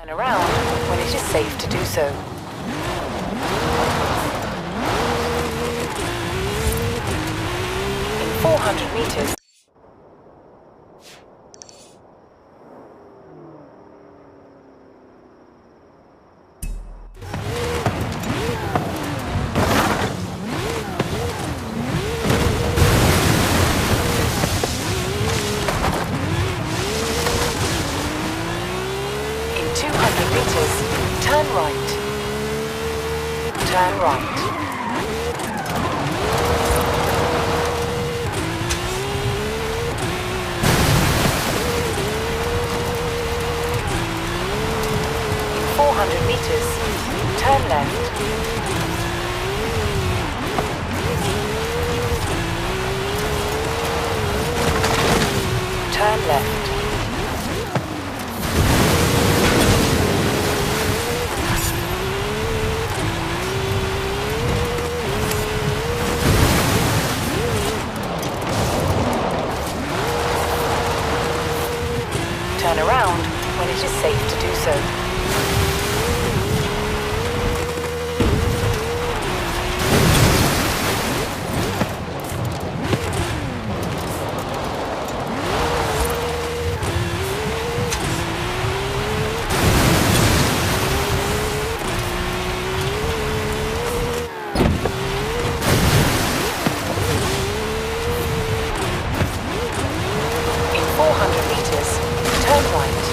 Turn around when it is safe to do so. In 400 meters, turn right. Turn right. In 400 meters, turn left. Turn left. Turn around when it is safe to do so. In 400 meters, turn right.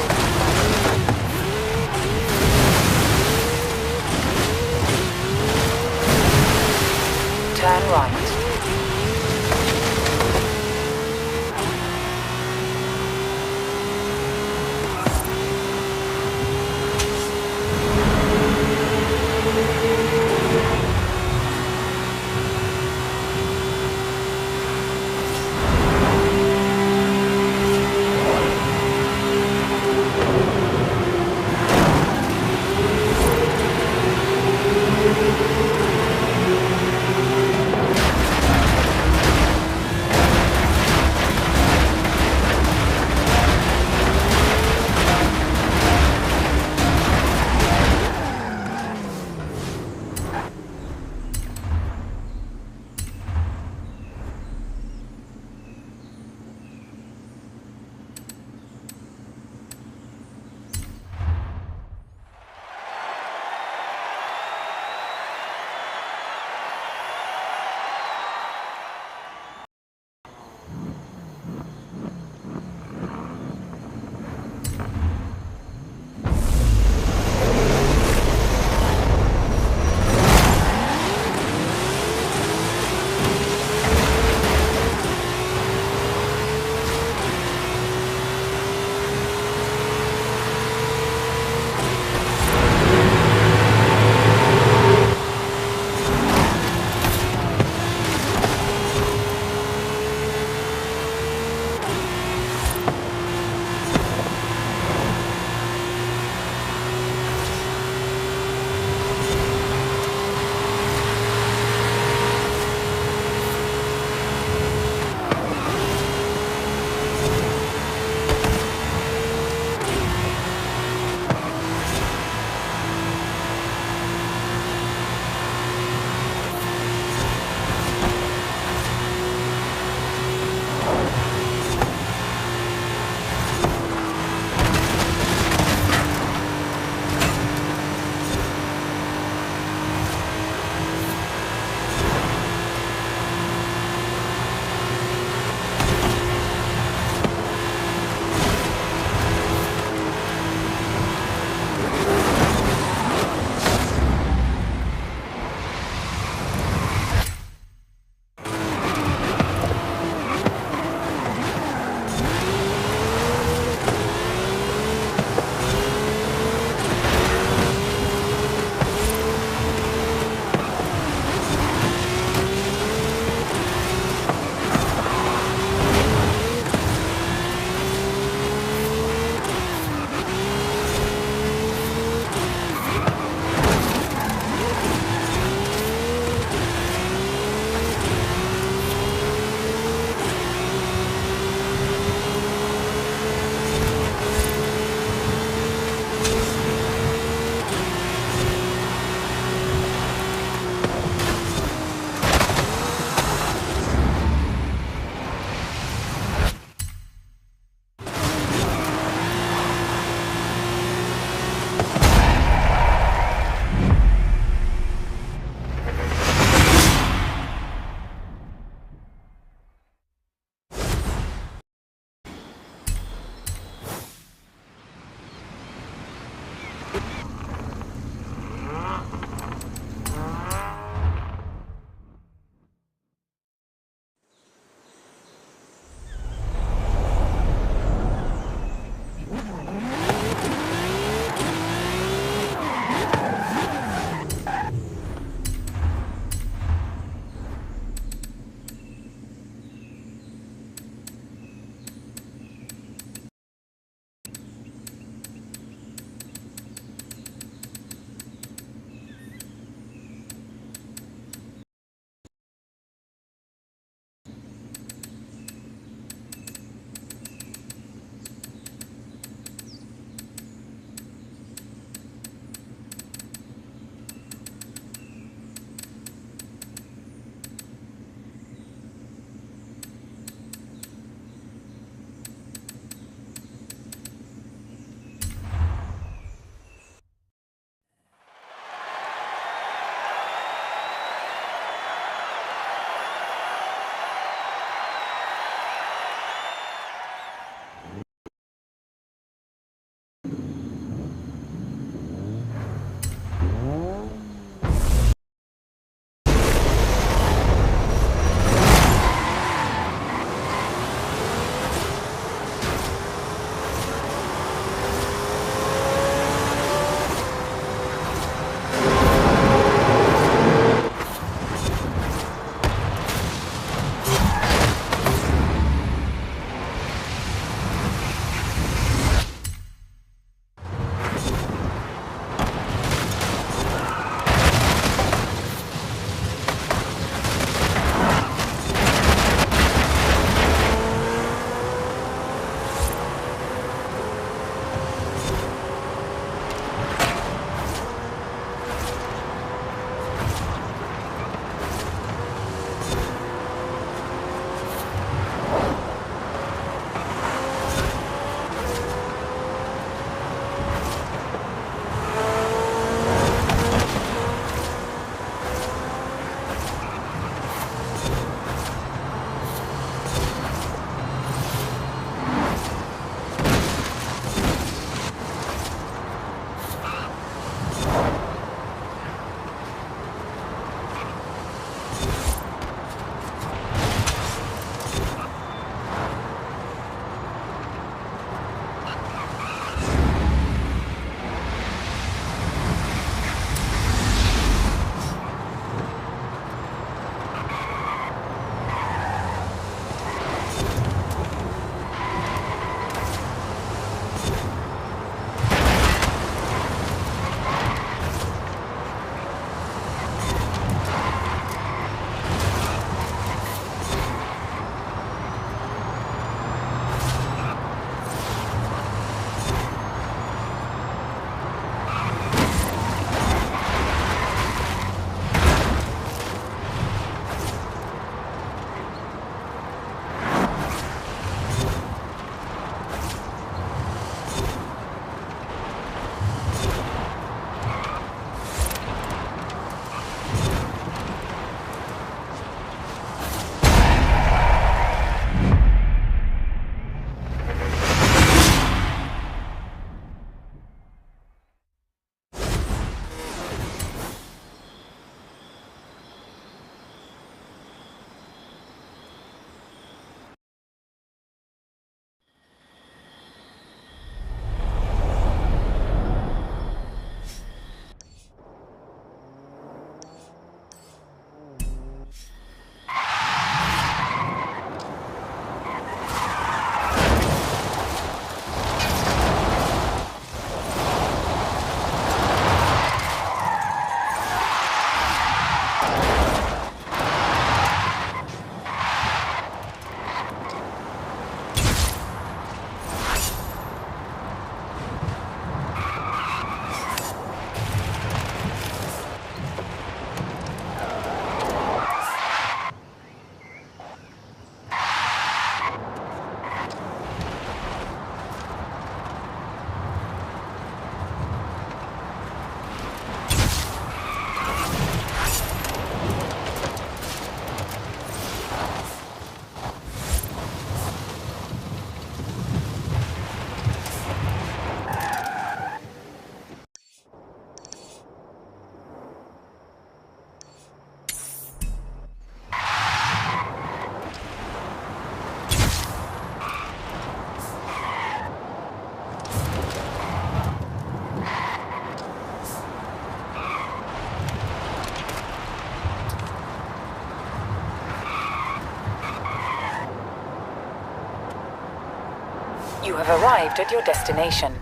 You have arrived at your destination.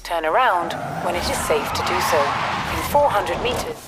Turn around when it is safe to do so. In 400 meters.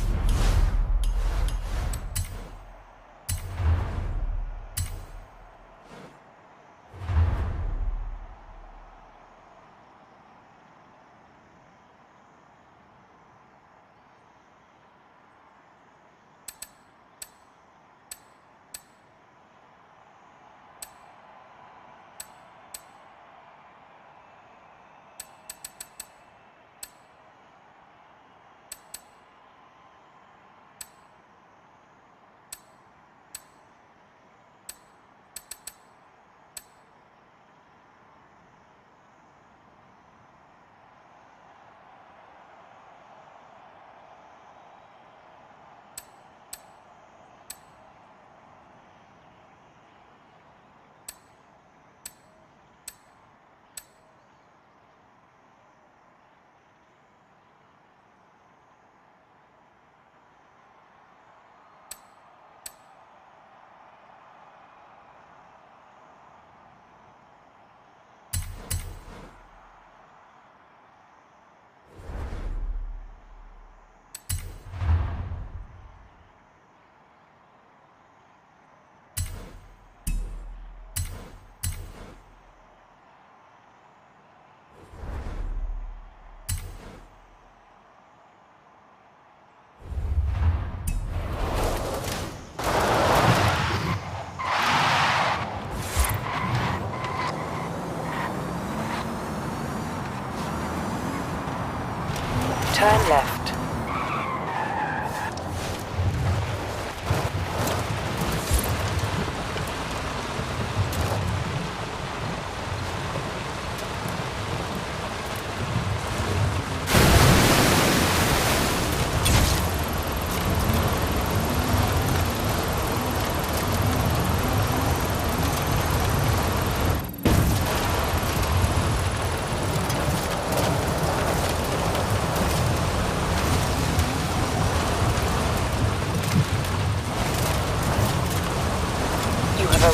Turn left.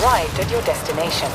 Arrived at your destination.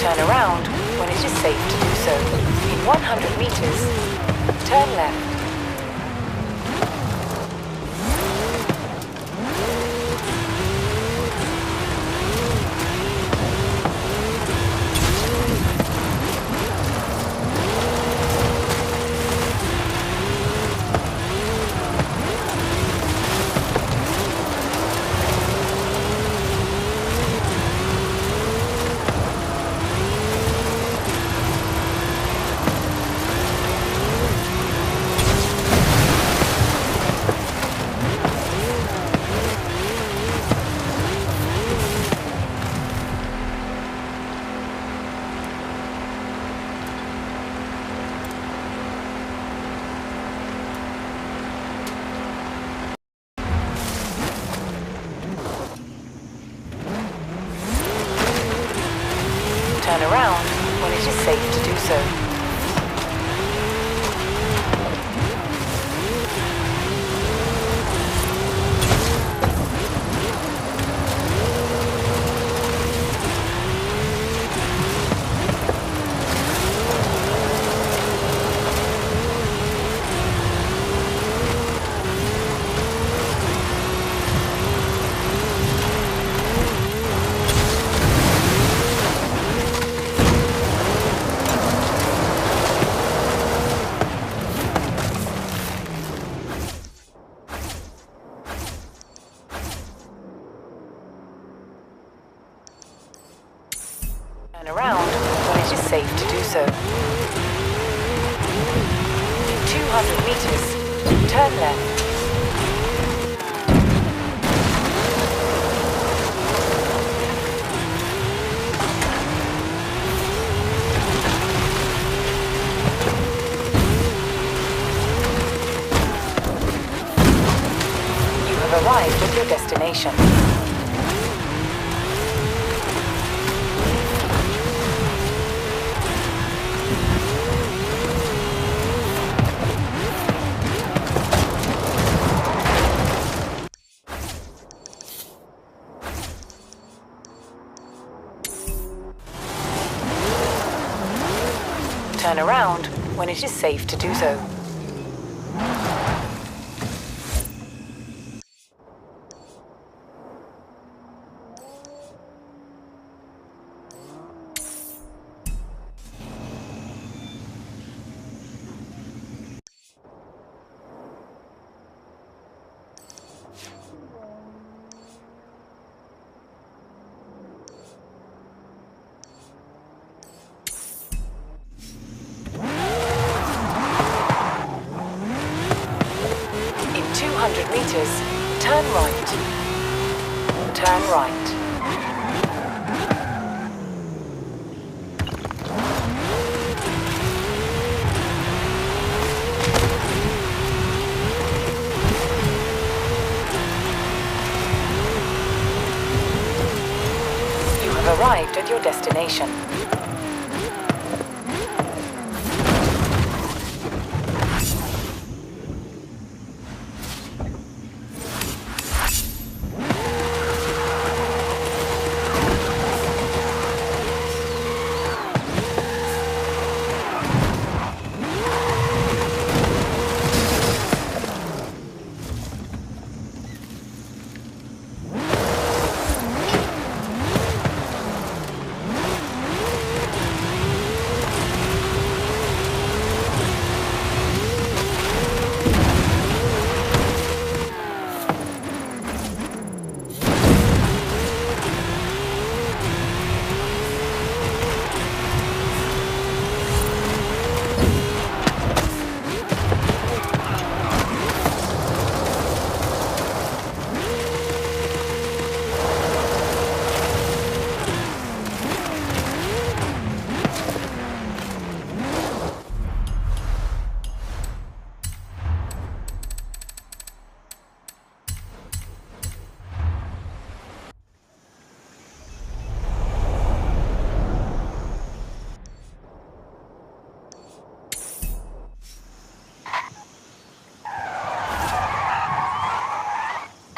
Turn around when it is safe to do so. In 100 meters, turn left. Turn around when it is safe to do so. Turn around when it is safe to do so. 200 meters, turn left. You have arrived at your destination. Turn around when it is safe to do so. In 200 meters, turn right. Turn right. You have arrived at your destination.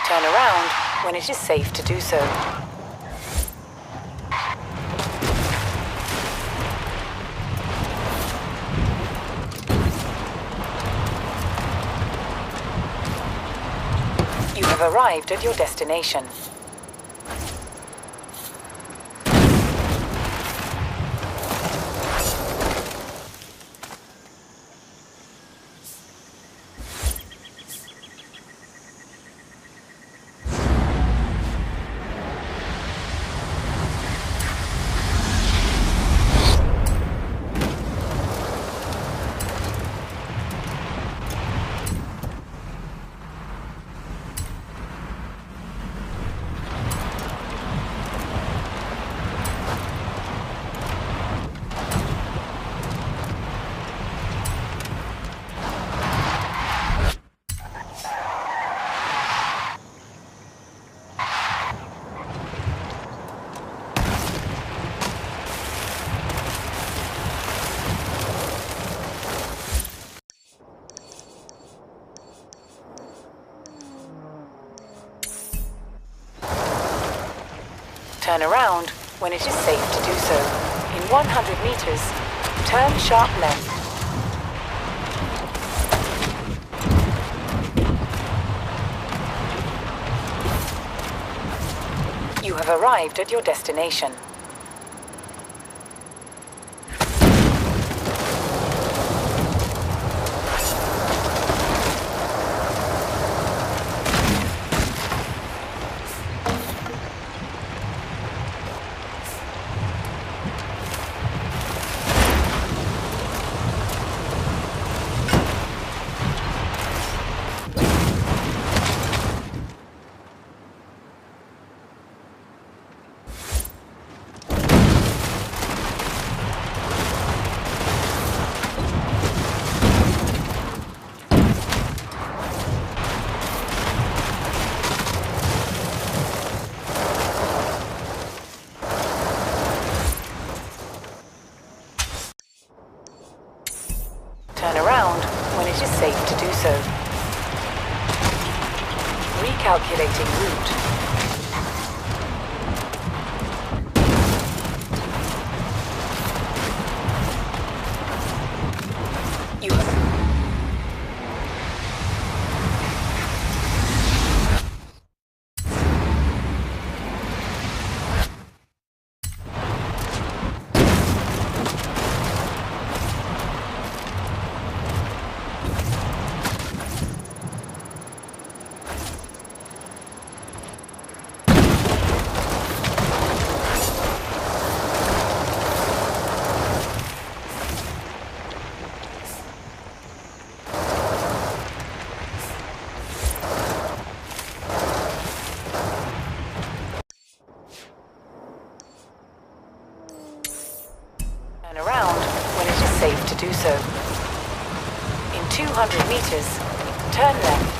Turn around when it is safe to do so. You have arrived at your destination. Turn around when it is safe to do so. In 100 meters, turn sharp left. You have arrived at your destination. Turn around when it is safe to do so. Recalculating route. Turn around when it is safe to do so. In 200 meters, turn left.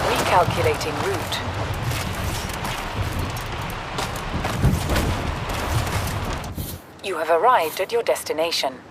Recalculating route. You have arrived at your destination.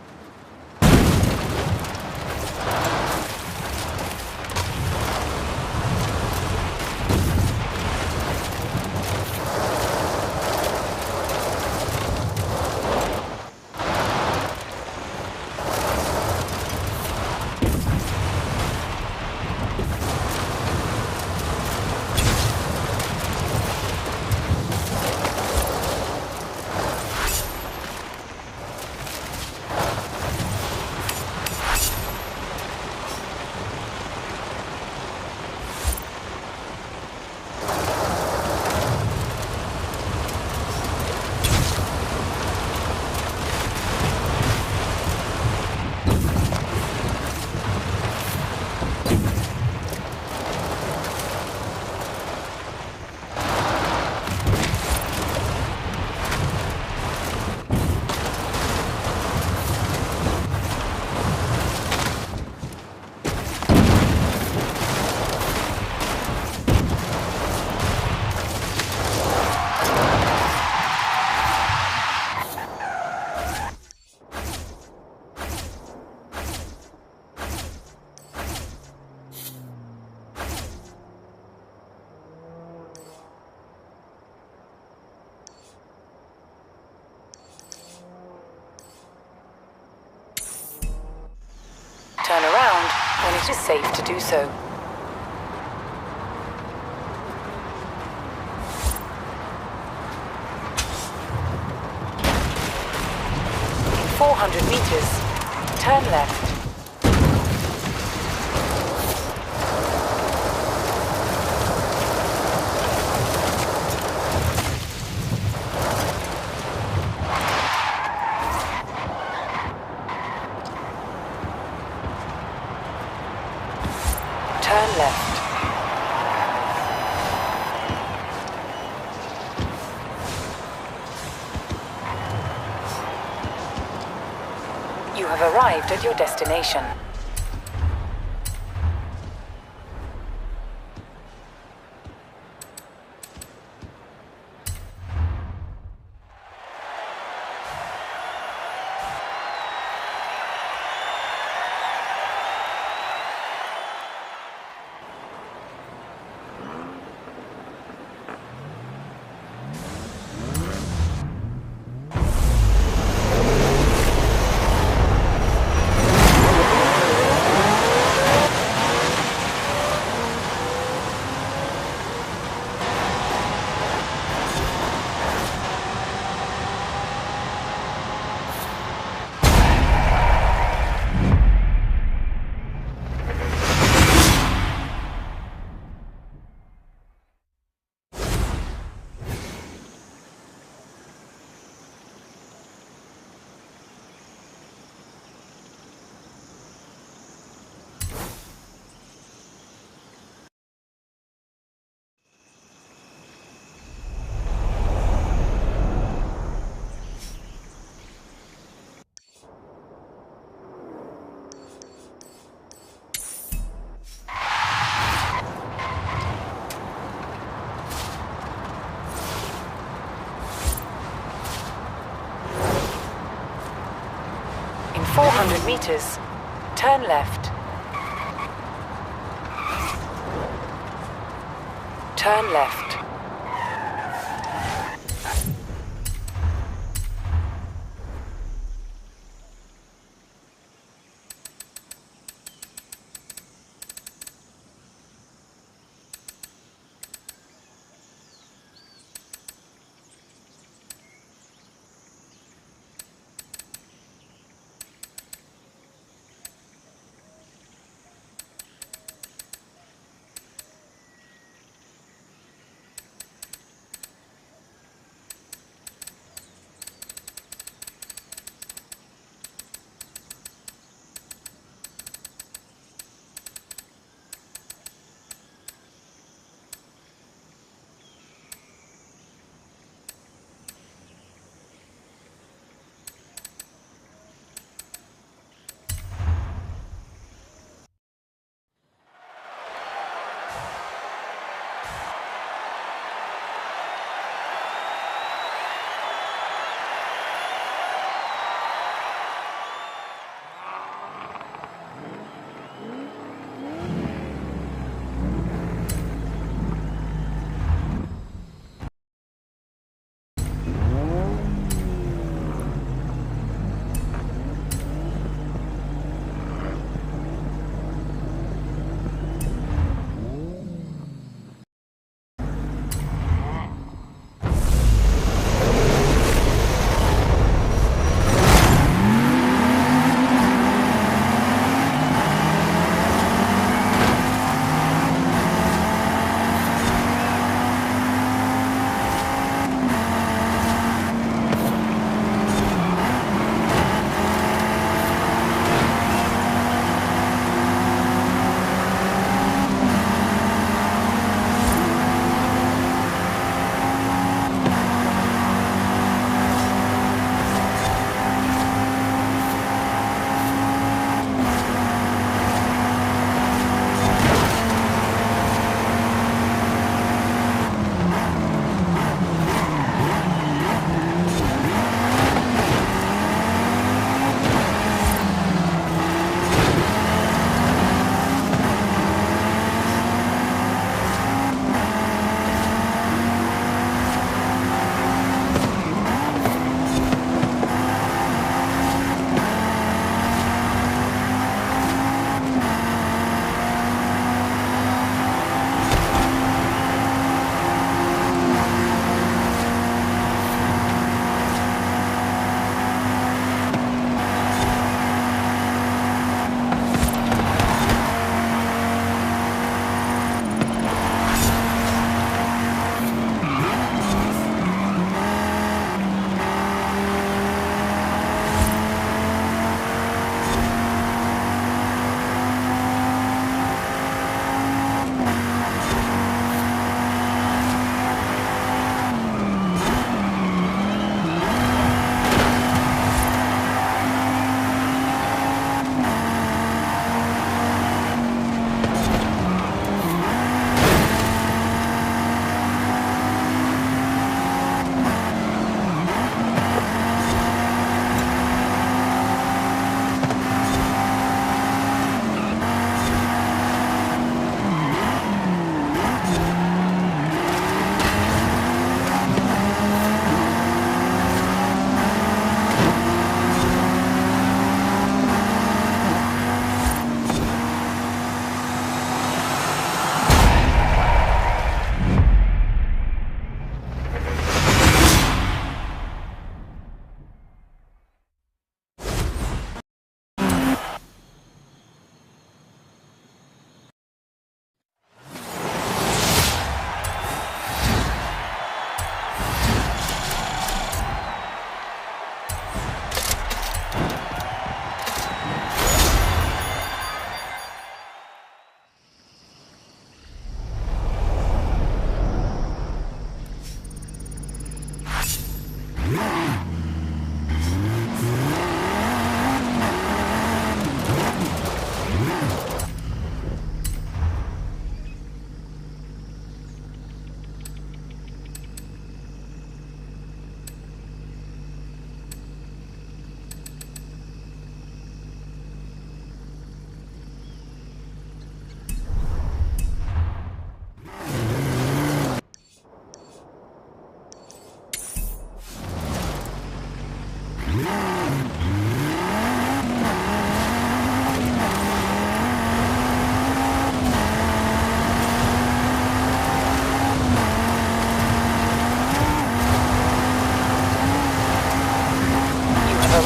Turn around when it is safe to do so. In 400 meters, turn left. Turn left. You have arrived at your destination. 400 meters, turn left. Turn left.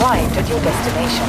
arrived at your destination.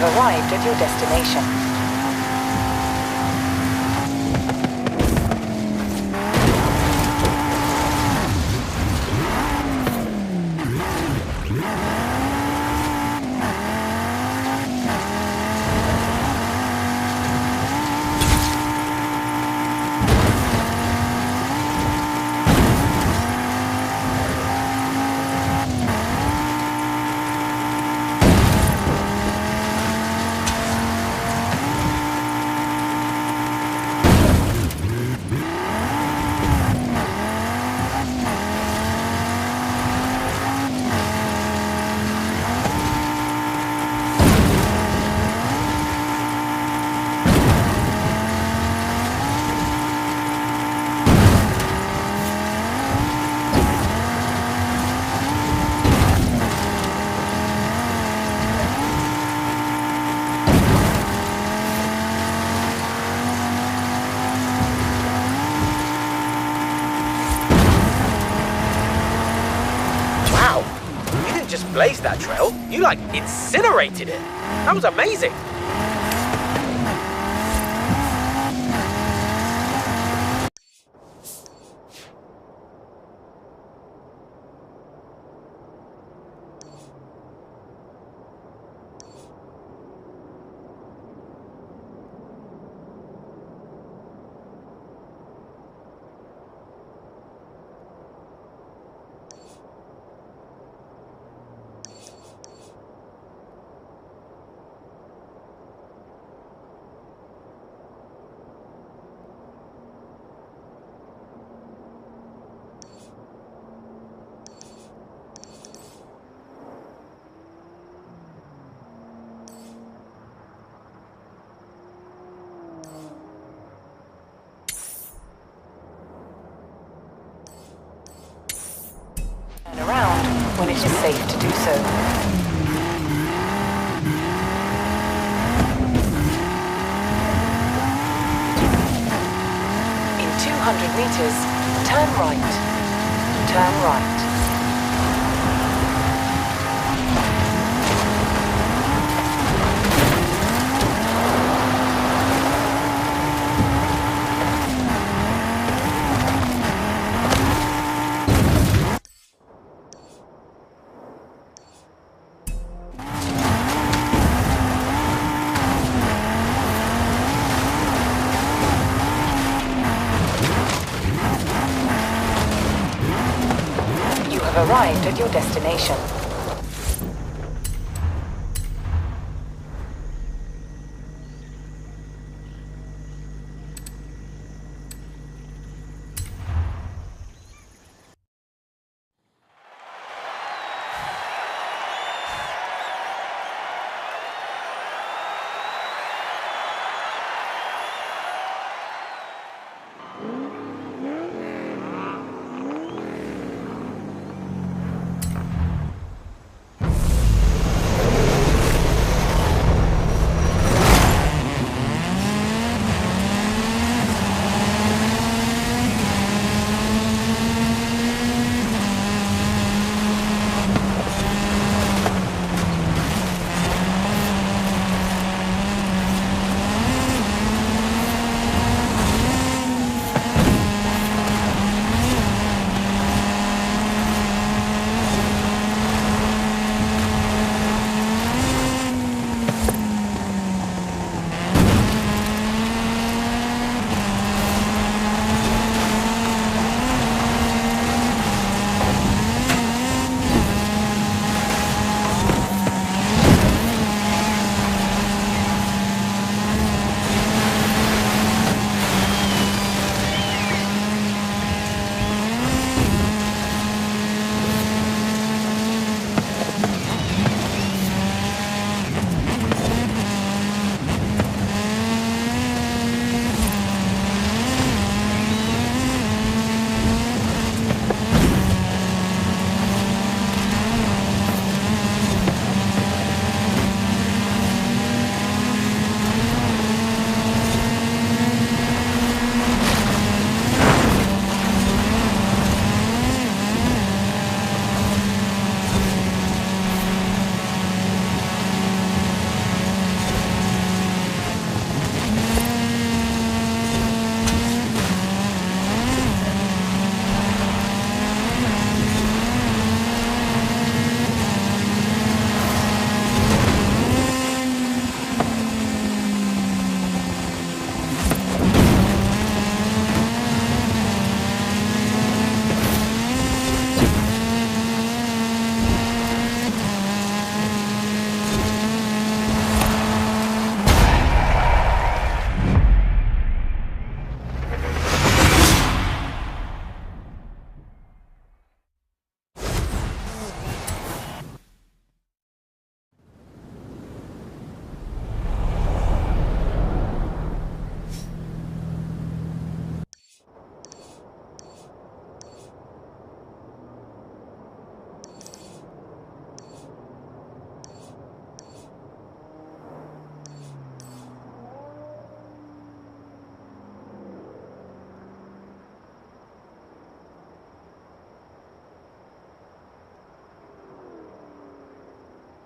Arrived at your destination. Blazed that trail, you like incinerated it. That was amazing. Around when it is safe to do so. In 200 meters, turn right. Turn right. Arrived at your destination.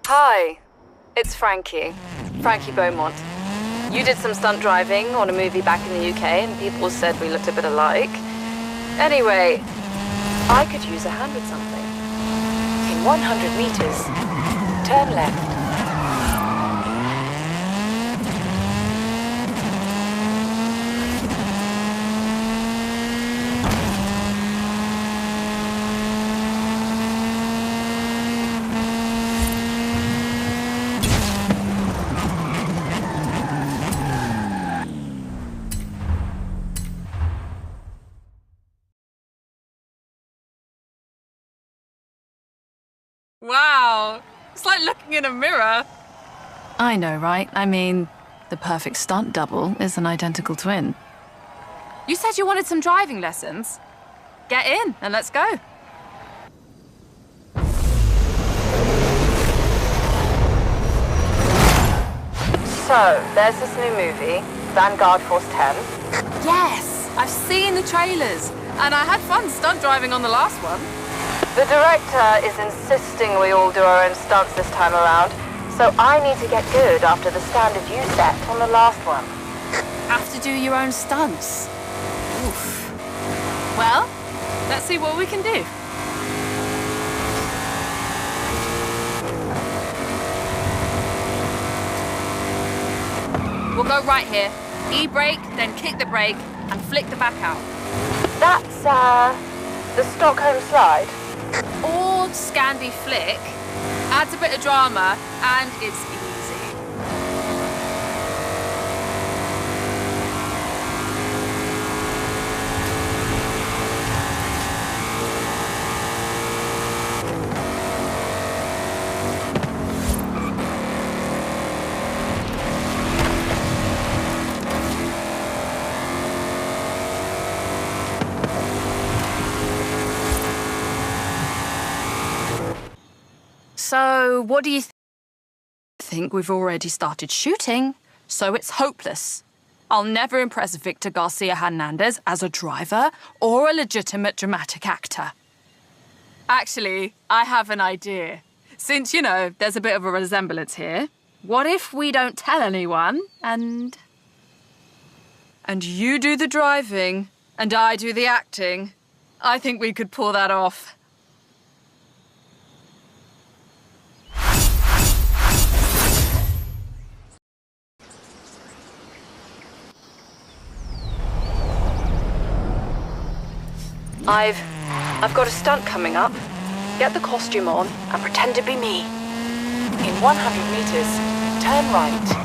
Hi, it's Frankie Beaumont. You did some stunt driving on a movie back in the UK and people said we looked a bit alike. Anyway, I could use a hand with something. In 100 meters, turn left. Wow, it's like looking in a mirror. I know, right? I mean, the perfect stunt double is an identical twin. You said you wanted some driving lessons. Get in and let's go. So, there's this new movie, Vanguard Force 10. Yes, I've seen the trailers, and I had fun stunt driving on the last one. The director is insisting we all do our own stunts this time around, so I need to get good after the standard you set on the last one. Have to do your own stunts. Oof. Well, let's see what we can do. We'll go right here. E-brake, then kick the brake, and flick the back out. That's, the Stockholm slide? Or Scandi flick. Adds a bit of drama, and it's easy. So, what do you think? We've already started shooting, so it's hopeless. I'll never impress Victor Garcia Hernandez as a driver or a legitimate dramatic actor. Actually, I have an idea. Since, you know, there's a bit of a resemblance here, what if we don't tell anyone and you do the driving and I do the acting? I think we could pull that off. I've got a stunt coming up. Get the costume on and pretend to be me. In 100 meters, turn right.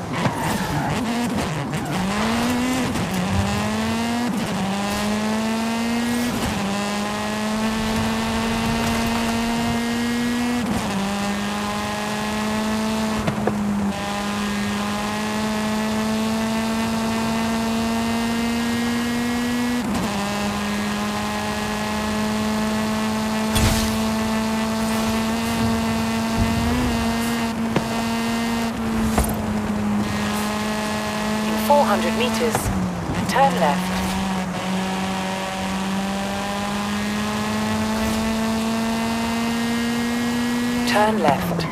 In 400 meters, turn left. Turn left.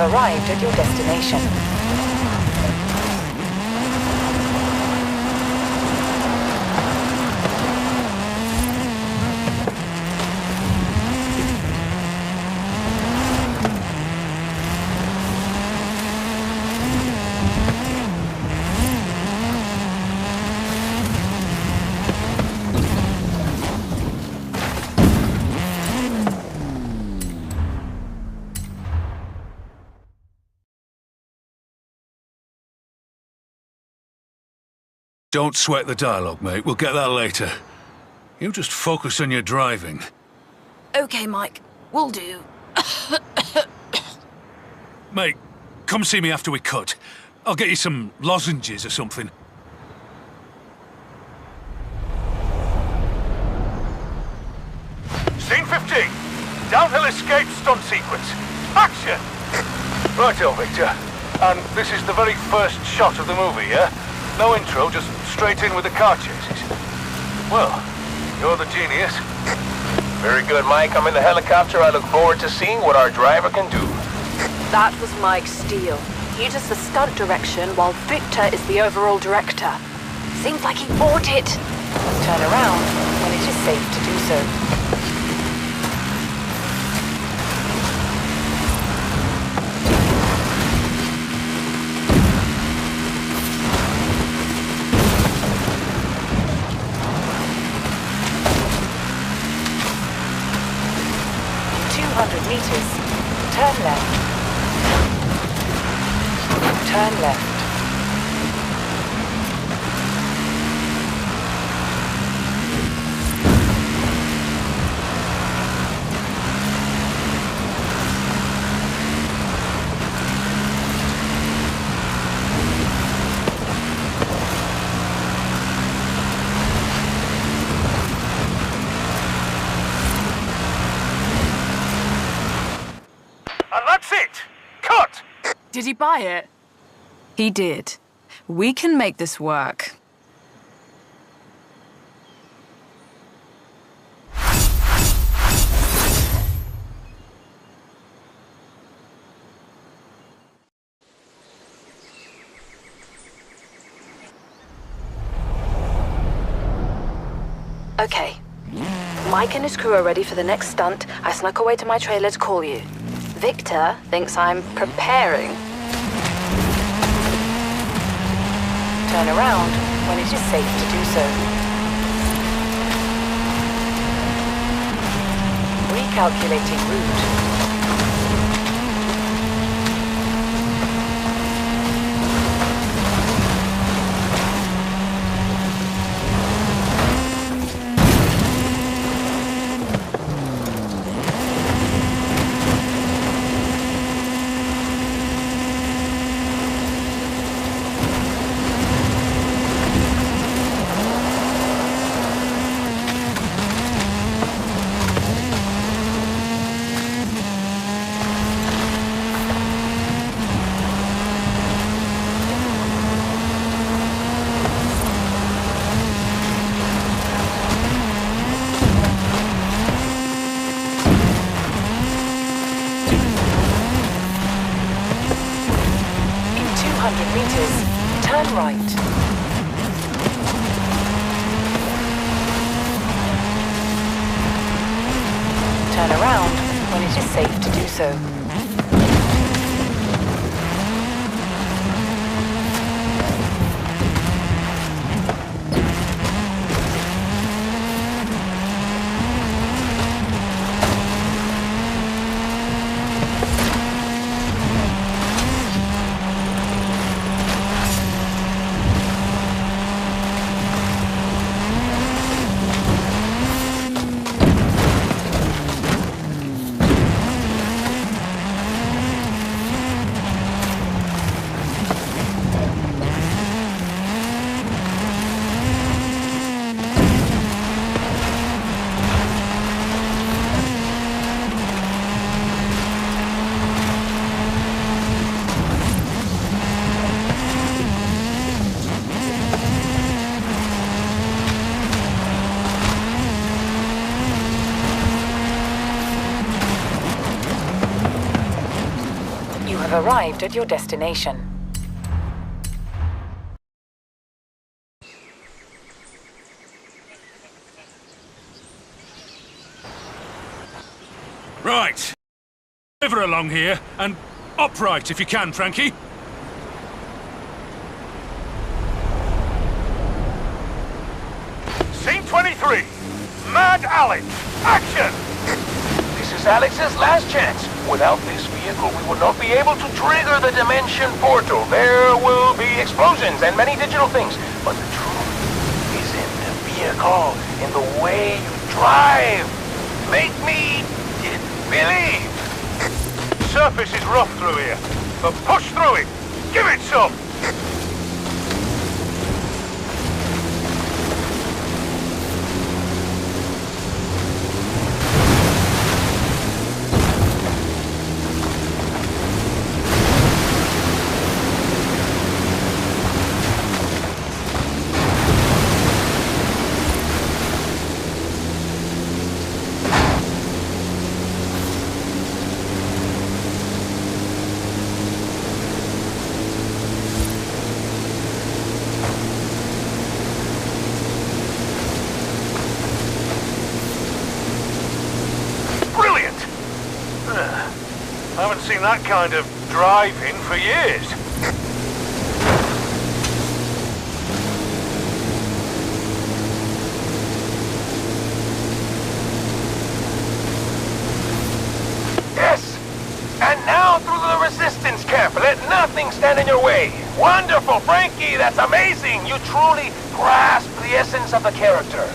Arrived at your destination. Don't sweat the dialogue, mate. We'll get that later. You just focus on your driving. Okay, Mike. Will do. Mate, come see me after we cut. I'll get you some lozenges or something. Scene 15. Downhill escape stunt sequence. Action! Righto, Victor. And this is the very first shot of the movie, yeah? No intro, just straight in with the car chases. Well, you're the genius. Very good, Mike. I'm in the helicopter. I look forward to seeing what our driver can do. That was Mike Steele. He does the stunt direction while Victor is the overall director. Seems like he bought it. Turn around when it is safe to do so. Meters. Turn left. Turn left. Did he buy it? He did. We can make this work. Okay. Mike and his crew are ready for the next stunt. I snuck away to my trailer to call you. Victor thinks I'm preparing. Turn around when it is safe to do so. Recalculating route. Turn right. Turn around when it is safe to do so. Arrived at your destination. Right. Over along here, and upright if you can, Frankie. Scene 23. Mad Alex. Action! This is Alex's last chance. Without this vehicle, we will not be able to trigger the dimension portal. There will be explosions and many digital things. But the true sparkle in the way you drive. Make me believe. Surface is rough through here, but push through it. Give it some. I haven't seen that kind of drive-in for years. Yes! And now through the resistance camp. Let nothing stand in your way. Wonderful, Frankie! That's amazing! You truly grasp the essence of the character.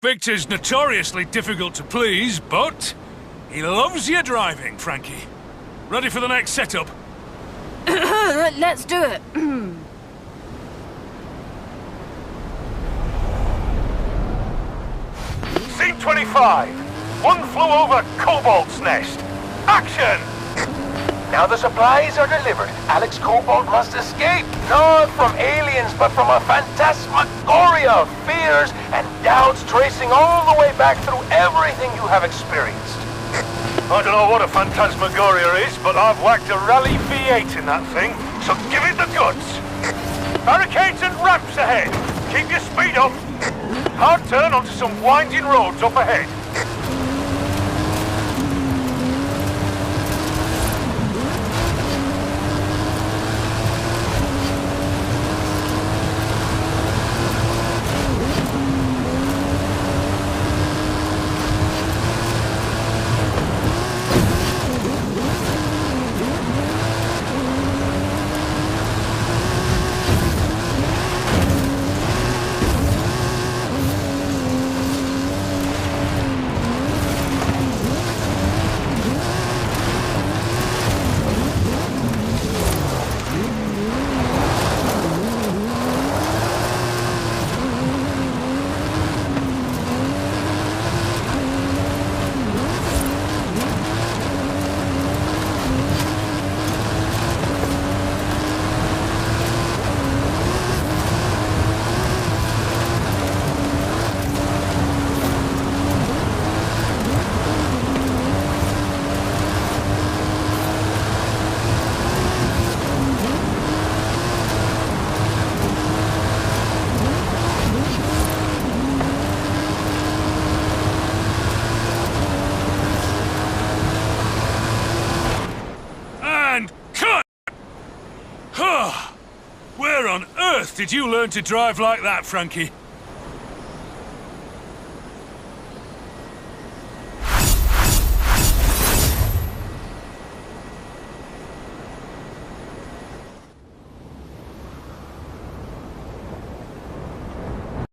Victor's notoriously difficult to please, but he loves your driving, Frankie. Ready for the next setup? Let's do it. Scene 25. One flew over Cobalt's nest. Action! Now the supplies are delivered. Alex Cobalt must escape. Not from aliens, but from a phantasmagoria of fears and doubts tracing all the way back through everything you have experienced. I don't know what a phantasmagoria is, but I've whacked a Rally V8 in that thing, so give it the goods. Barricades and ramps ahead. Keep your speed up. Hard turn onto some winding roads up ahead. Where on earth did you learn to drive like that, Frankie?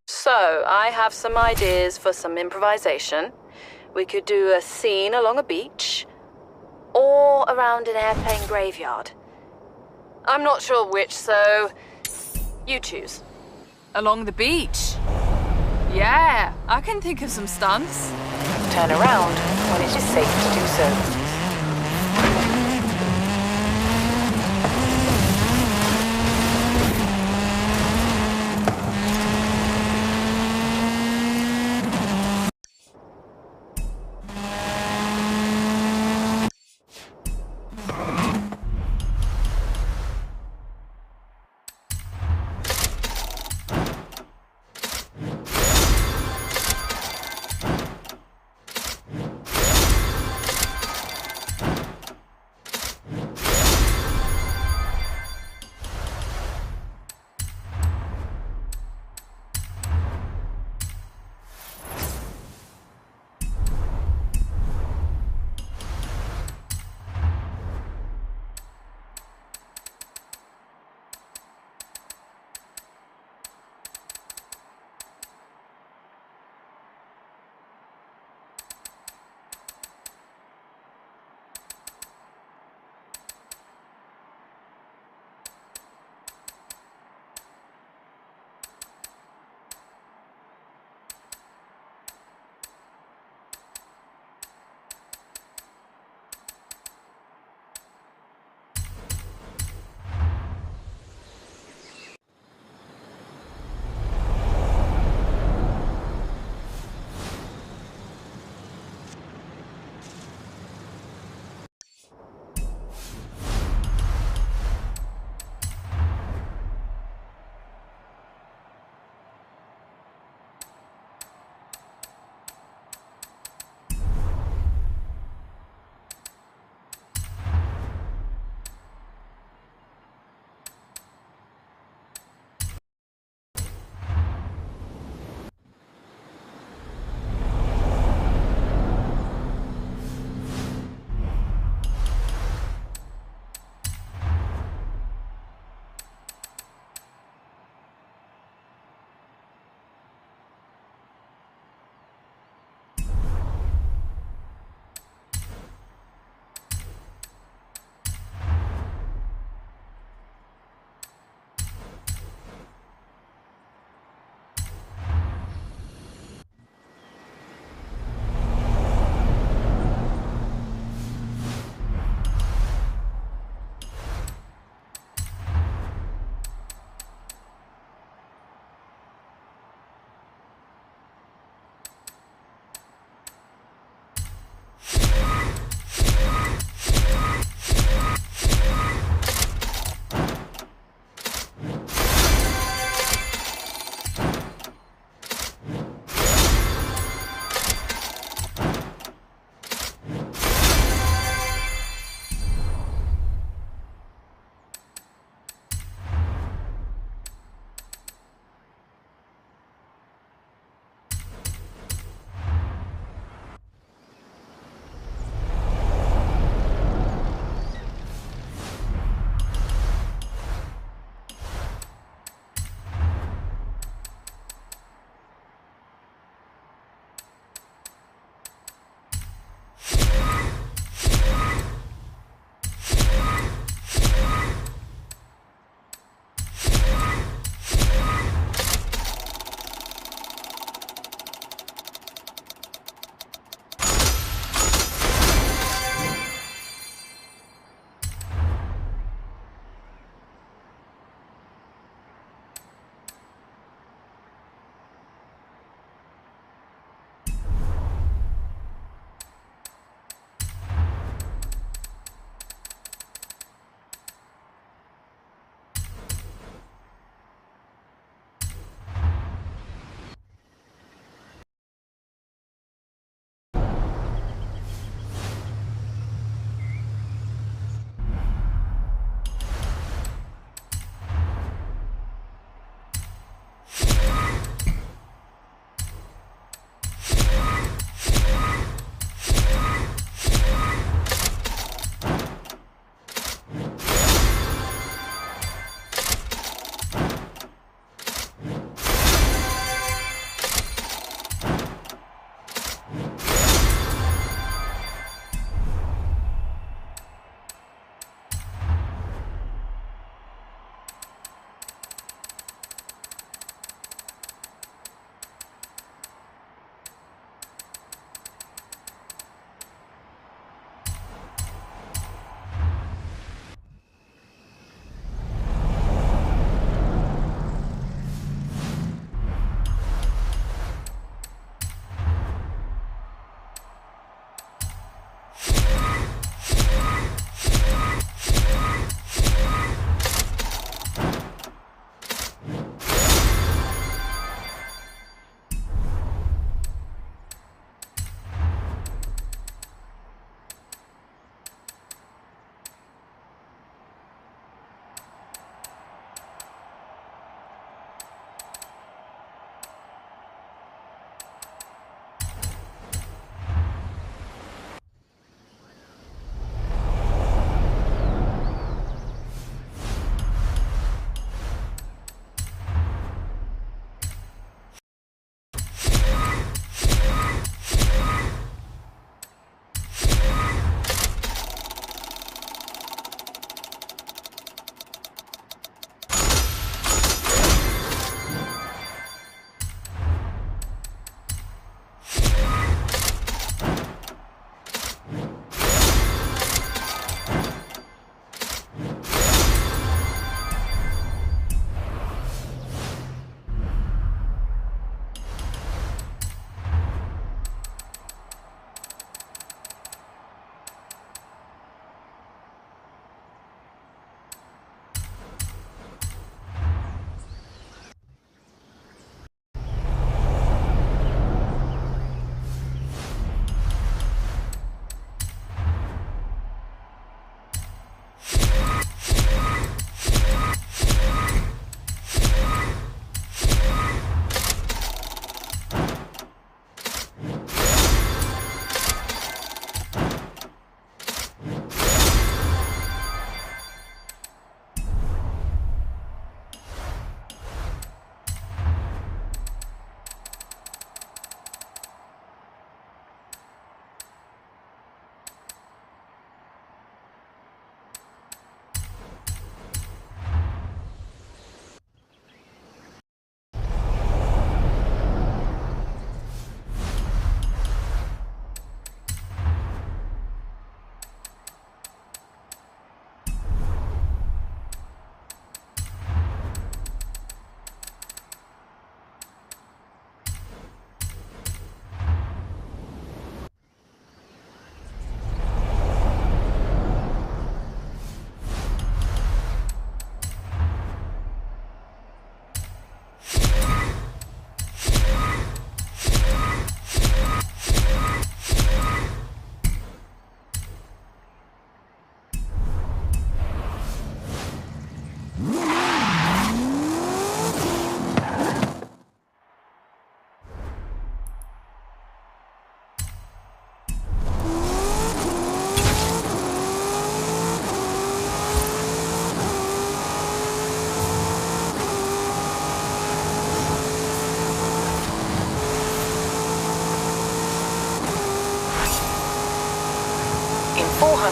So, I have some ideas for some improvisation. We could do a scene along a beach, or around an airplane graveyard. I'm not sure which, so you choose. Along the beach. Yeah, I can think of some stunts. Turn around when it is safe to do so.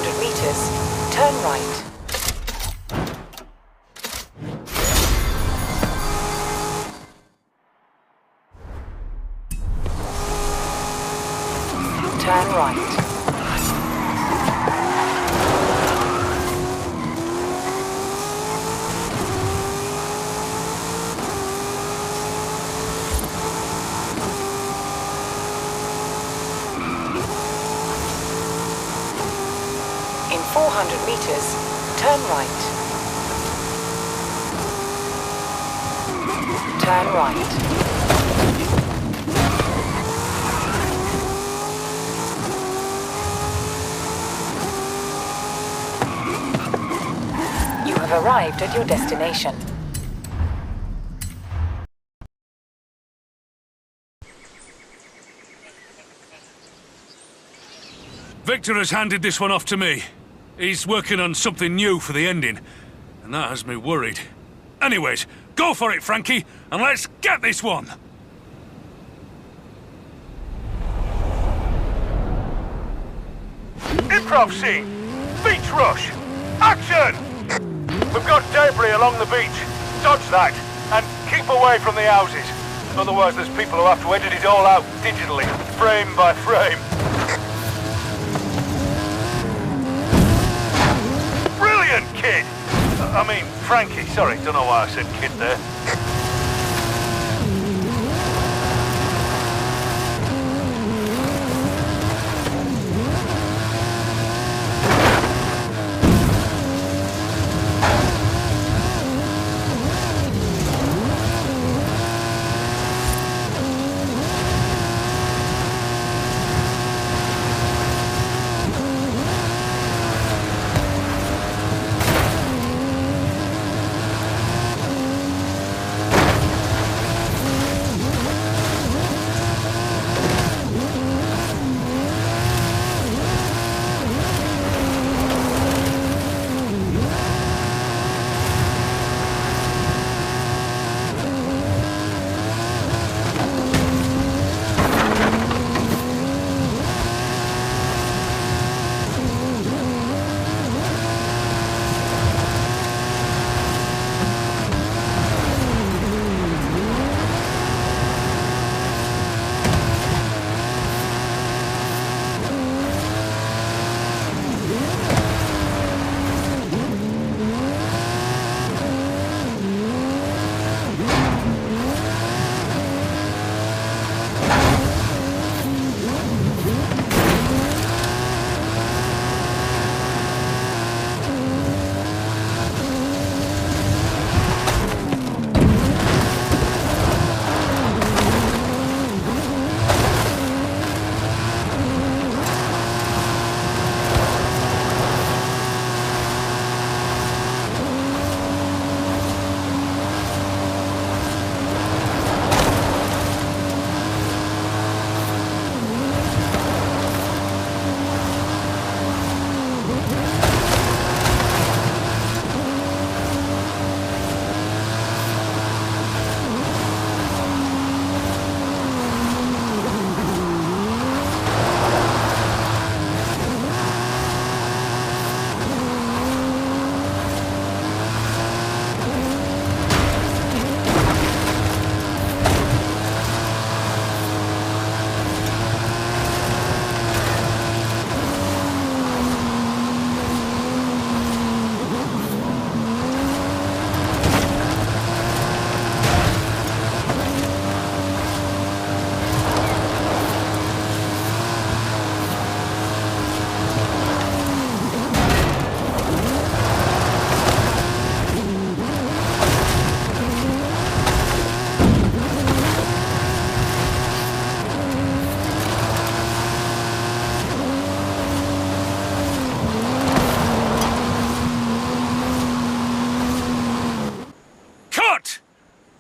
200 meters, turn right. Turn right. In 400 meters, turn right. Turn right. You have arrived at your destination. Victor has handed this one off to me. He's working on something new for the ending, and that has me worried. Anyways, go for it, Frankie, and let's get this one! Improv scene! Beach rush! Action! We've got debris along the beach. Dodge that, and keep away from the houses. Otherwise there's people who have to edit it all out digitally, frame by frame. Brilliant, kid! I mean, Frankie, sorry, don't know why I said kid there.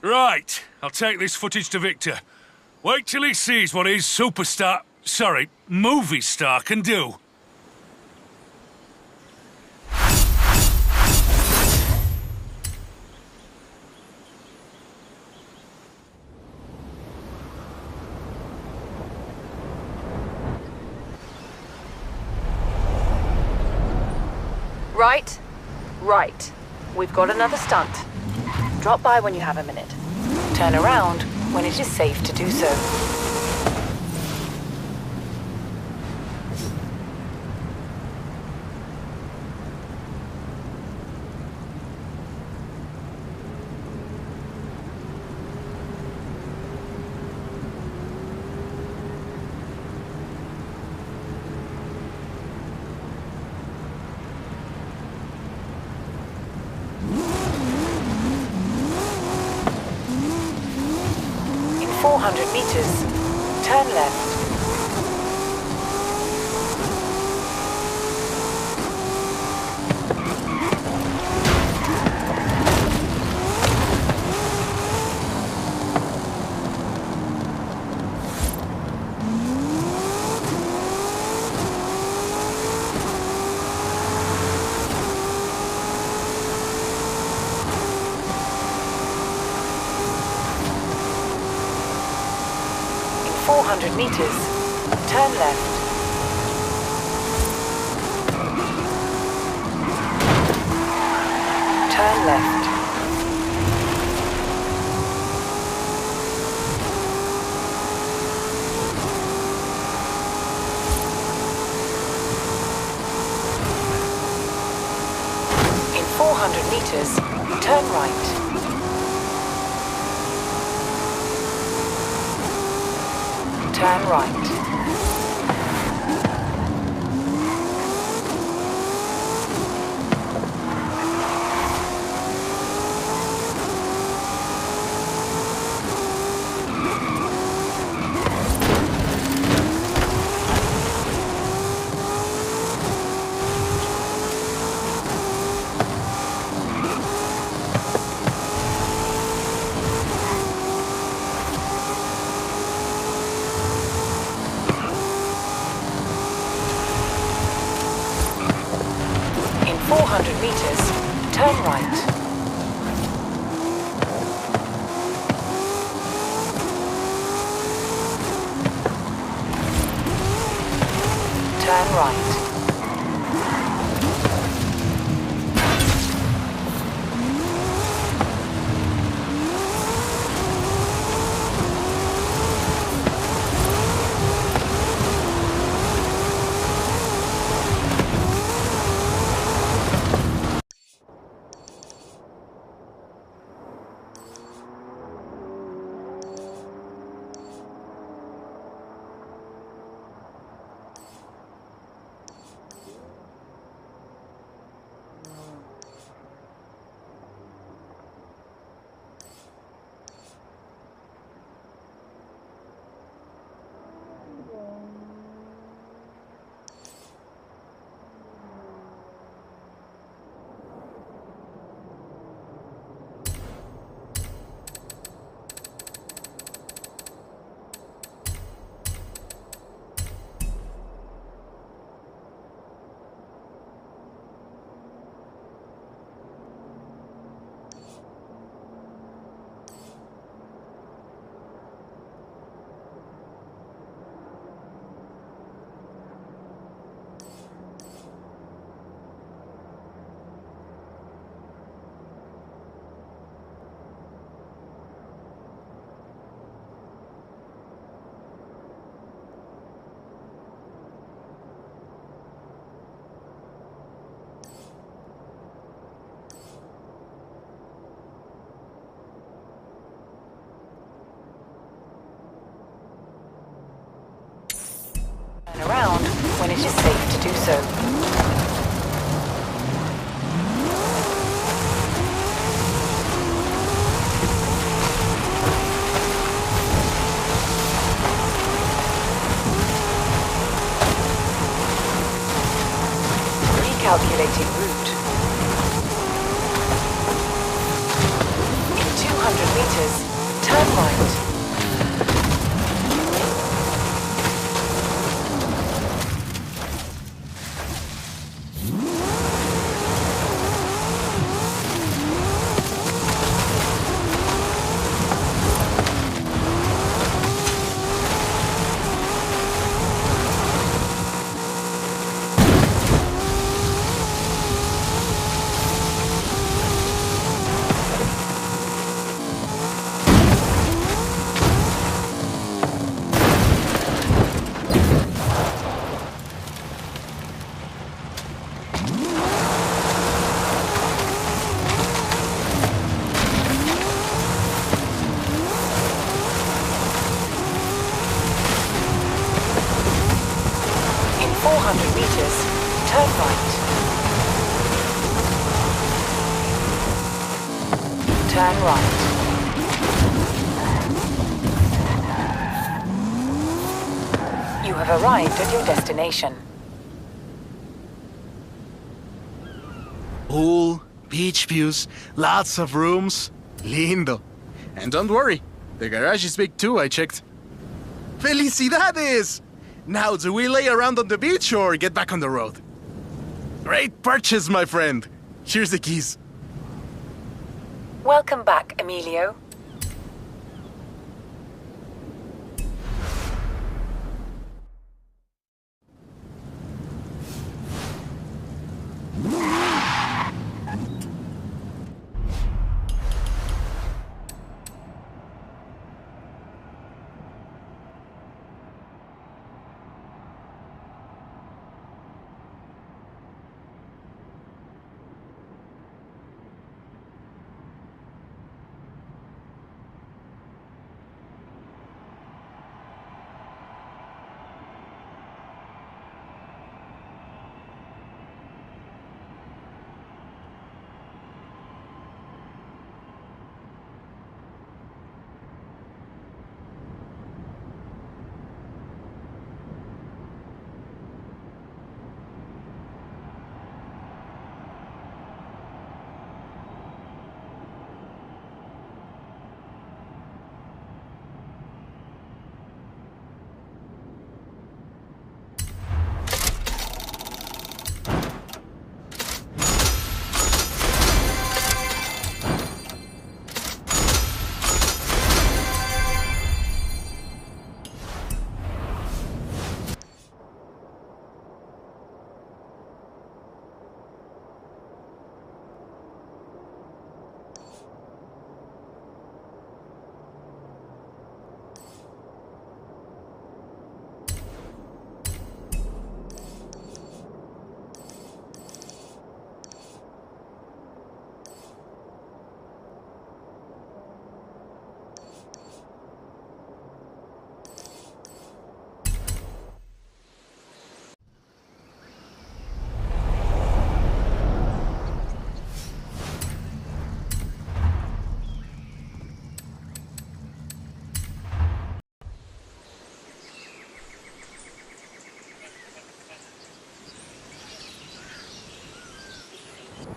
Right, I'll take this footage to Victor. Wait till he sees what his movie star can do. Right? Right. We've got another stunt. Drop by when you have a minute. Turn around when it is safe to do so. In 400 meters, turn left. In 400 meters, turn left. Turn left. In 400 meters, turn right. Turn right. In 400 meters, turn right. Turn right. Turn around when it is safe to do so. Recalculating route. In 200 meters, turn right. 400 meters, turn right. Turn right. You have arrived at your destination. Pool, beach views, lots of rooms. Lindo. And don't worry, the garage is big too, I checked. Felicidades! Now, do we lay around on the beach or get back on the road? Great purchase, my friend. Here's the keys. Welcome back, Emilio.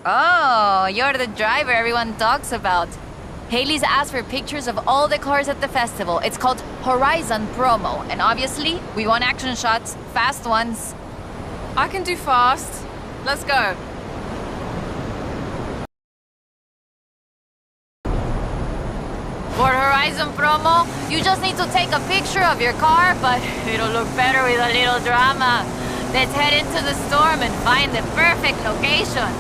Oh, you're the driver everyone talks about. Haley's asked for pictures of all the cars at the festival. It's called Horizon Promo, and obviously, we want action shots, fast ones. I can do fast. Let's go. For Horizon Promo, you just need to take a picture of your car, but it'll look better with a little drama. Let's head into the storm and find the perfect location.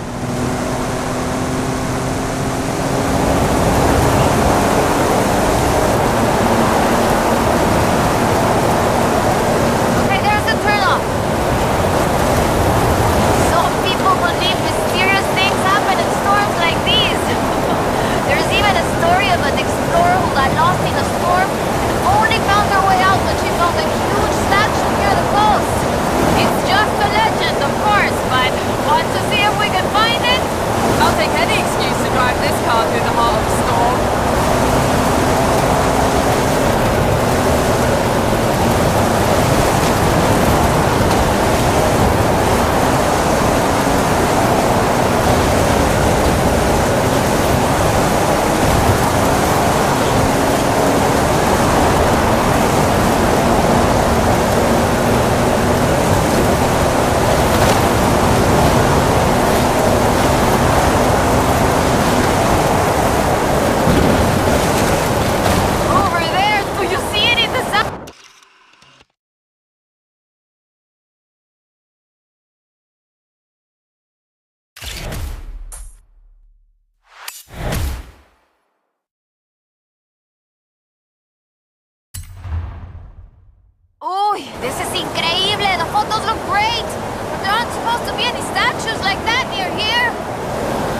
Uy, this is increíble! The photos look great! But there aren't supposed to be any statues like that near here!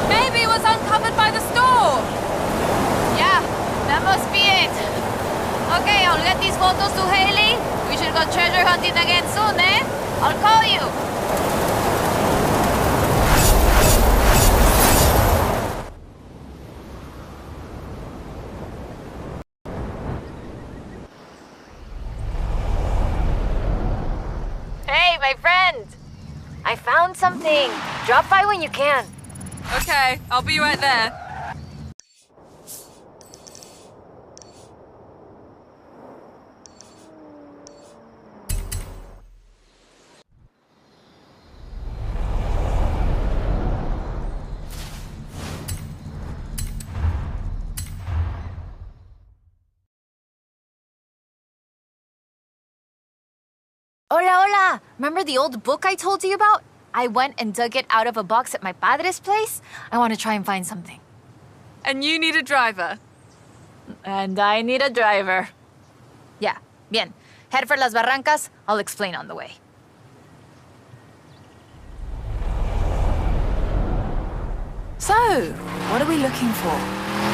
Maybe it was uncovered by the storm! Yeah, that must be it! Okay, I'll get these photos to Haley. We should go treasure hunting again soon, eh? I'll call you! Hey, my friend! I found something. Drop by when you can. Okay, I'll be right there. Hola, hola! Remember the old book I told you about? I went and dug it out of a box at my padre's place. I want to try and find something. And you need a driver. And I need a driver. Yeah, bien. Head for Las Barrancas. I'll explain on the way. So, what are we looking for?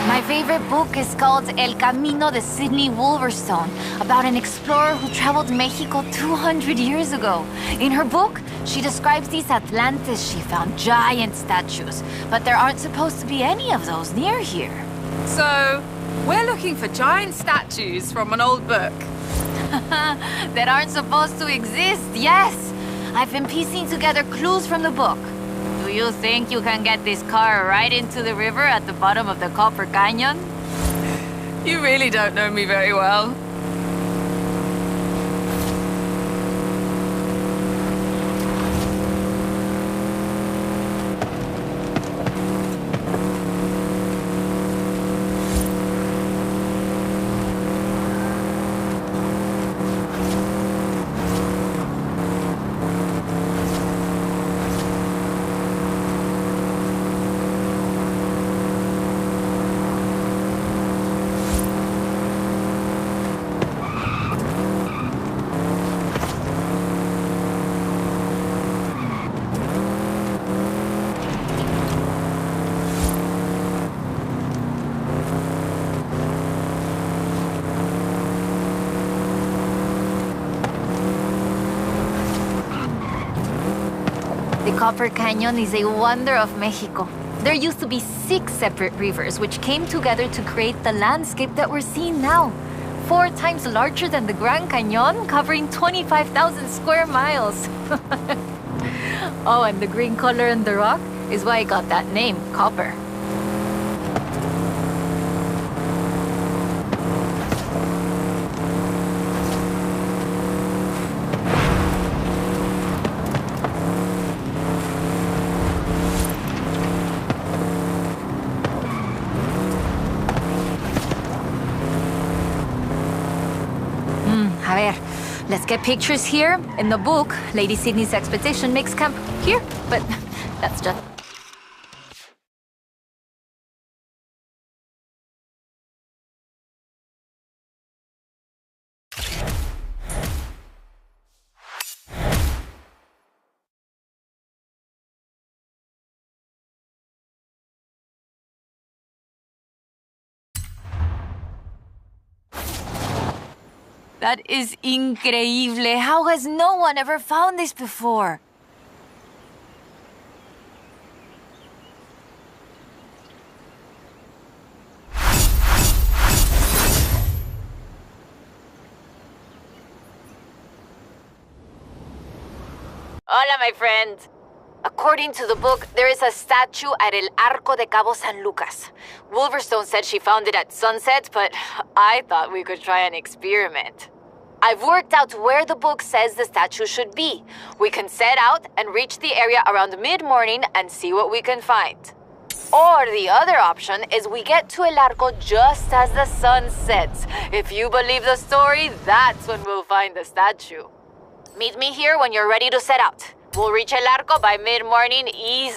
My favorite book is called El Camino de Sidney Wolverstone, about an explorer who traveled Mexico 200 years ago. In her book, she describes these Atlantes she found, giant statues, but there aren't supposed to be any of those near here. So, we're looking for giant statues from an old book. That aren't supposed to exist, yes! I've been piecing together clues from the book. Do you think you can get this car right into the river at the bottom of the Copper Canyon? You really don't know me very well. The Copper Canyon is a wonder of Mexico. There used to be 6 separate rivers which came together to create the landscape that we're seeing now. 4 times larger than the Grand Canyon, covering 25,000 square miles. Oh, and the green color in the rock is why it got that name, copper. A ver, let's get pictures here. In the book, Lady Sydney's expedition makes camp here, but that's just... That is increíble. How has no one ever found this before? Hola, my friend. According to the book, there is a statue at El Arco de Cabo San Lucas. Wolverstone said she found it at sunset, but I thought we could try an experiment. I've worked out where the book says the statue should be. We can set out and reach the area around mid-morning and see what we can find. Or the other option is we get to El Arco just as the sun sets. If you believe the story, that's when we'll find the statue. Meet me here when you're ready to set out. We'll reach El Arco by mid-morning easy.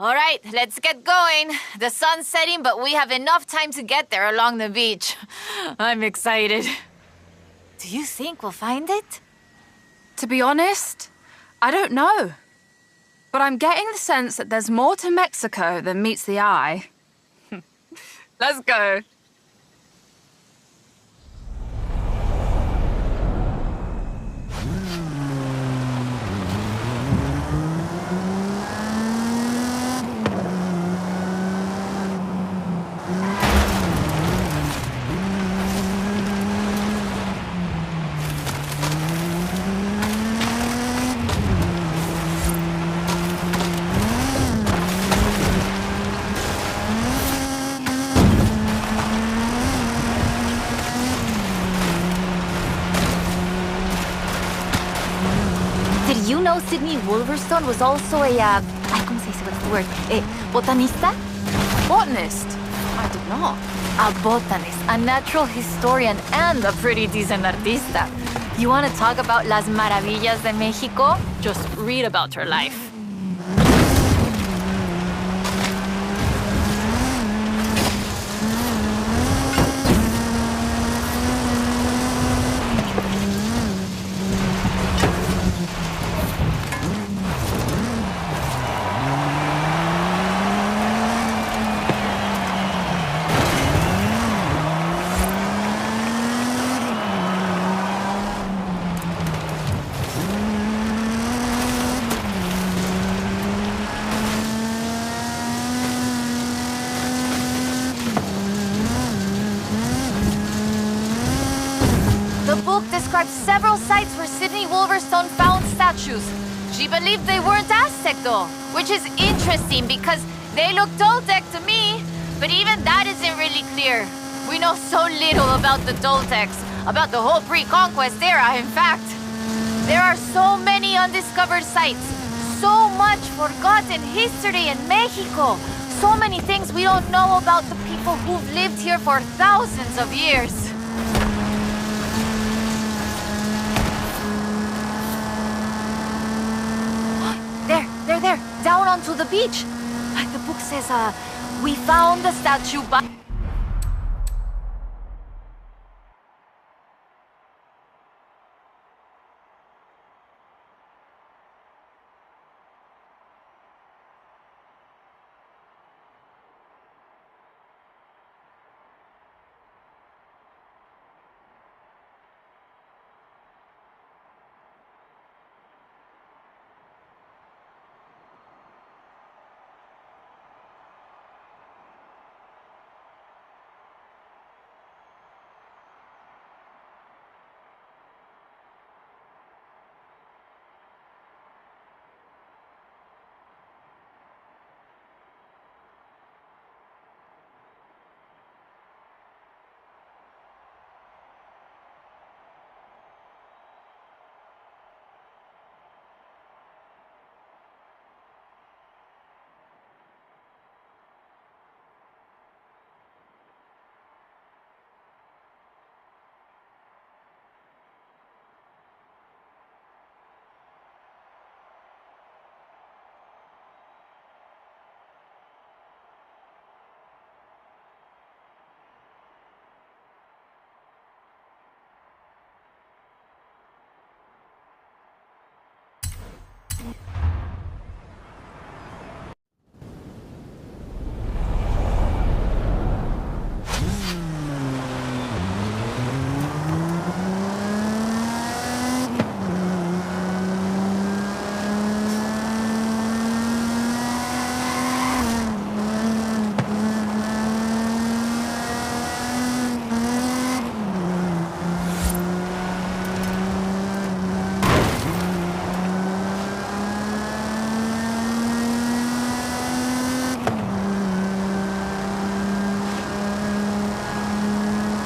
All right, let's get going. The sun's setting, but we have enough time to get there along the beach. I'm excited. Do you think we'll find it? To be honest, I don't know. But I'm getting the sense that there's more to Mexico than meets the eye. Let's go. Did you know Sydney Wolverstone was also a, ¿cómo se dice? What's the word? A botanista? Botanist? I did not. A botanist, a natural historian, and a pretty decent artista. You want to talk about las maravillas de Mexico? Just read about her life. The book describes several sites where Sydney Wolverstone found statues. She believed they weren't Aztec though, which is interesting because they look Toltec to me, but even that isn't really clear. We know so little about the Toltecs, about the whole pre-conquest era, in fact. There are so many undiscovered sites, so much forgotten history in Mexico, so many things we don't know about the people who've lived here for thousands of years. There, down onto the beach. The book says, we found the statue by...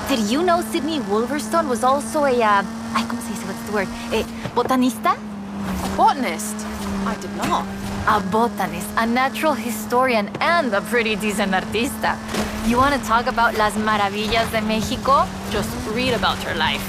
Did you know Sydney Wolverstone was also a, ¿cómo se dice? What's the word? A botanista? A botanist? I did not. A botanist, a natural historian, and a pretty decent artista. You want to talk about las maravillas de Mexico? Just read about her life.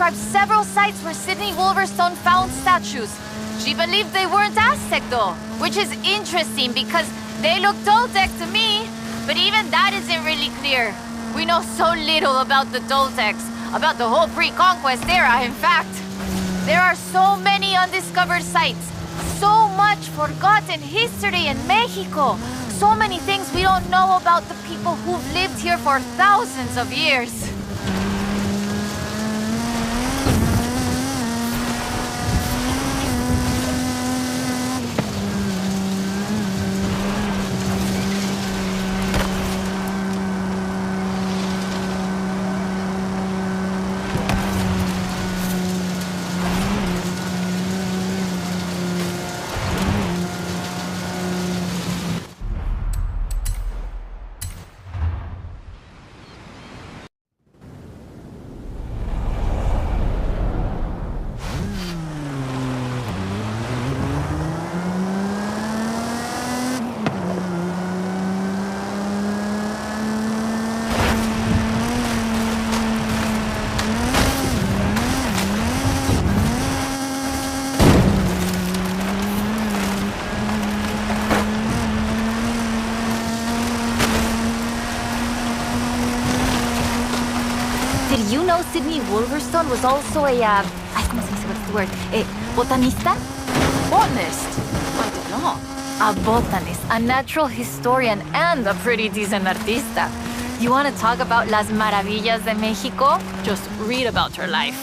describes several sites where Sydney Wolverstone found statues. She believed they weren't Aztec though, which is interesting because they look Toltec to me. But even that isn't really clear. We know so little about the Toltecs, about the whole pre-conquest era, in fact. There are so many undiscovered sites, so much forgotten history in Mexico, so many things we don't know about the people who've lived here for thousands of years. Did you know Sydney Wolverstone was also a, ¿cómo se dice? What's the word? A botanista? Botanist? I did not. A botanist, a natural historian, and a pretty decent artista. You want to talk about las maravillas de Mexico? Just read about her life.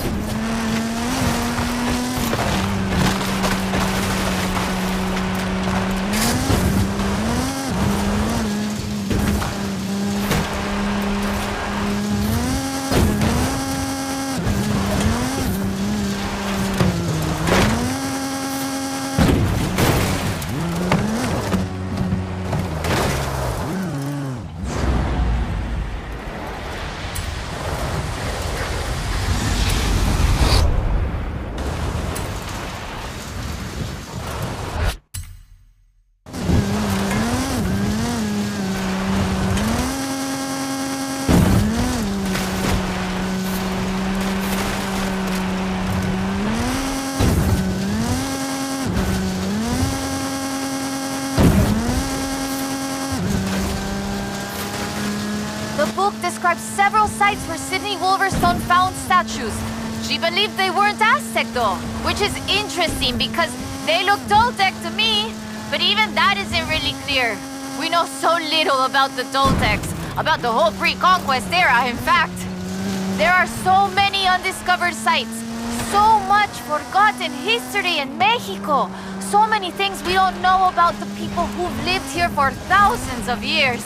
The book describes several sites where Sydney Wolverstone found statues. She believed they weren't Aztec though, which is interesting because they look Toltec to me. But even that isn't really clear. We know so little about the Toltecs, about the whole pre-conquest era, in fact. There are so many undiscovered sites, so much forgotten history in Mexico, so many things we don't know about the people who've lived here for thousands of years.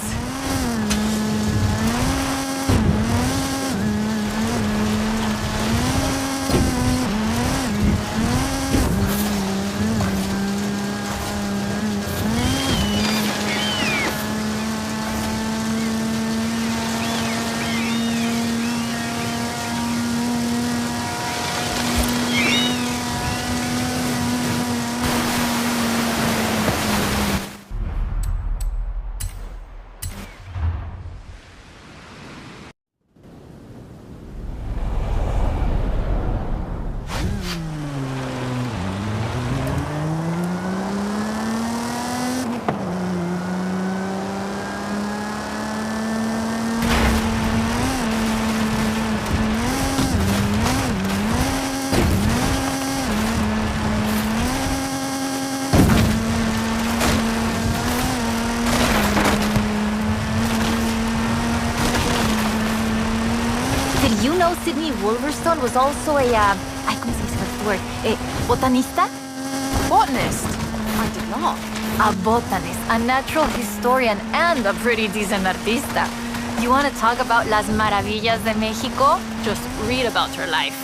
Did you know Sydney Wolverstone was also a, ¿cómo se dice? What's the word? A botanista? Botanist? I did not. A botanist, a natural historian, and a pretty decent artista. You want to talk about las maravillas de Mexico? Just read about her life.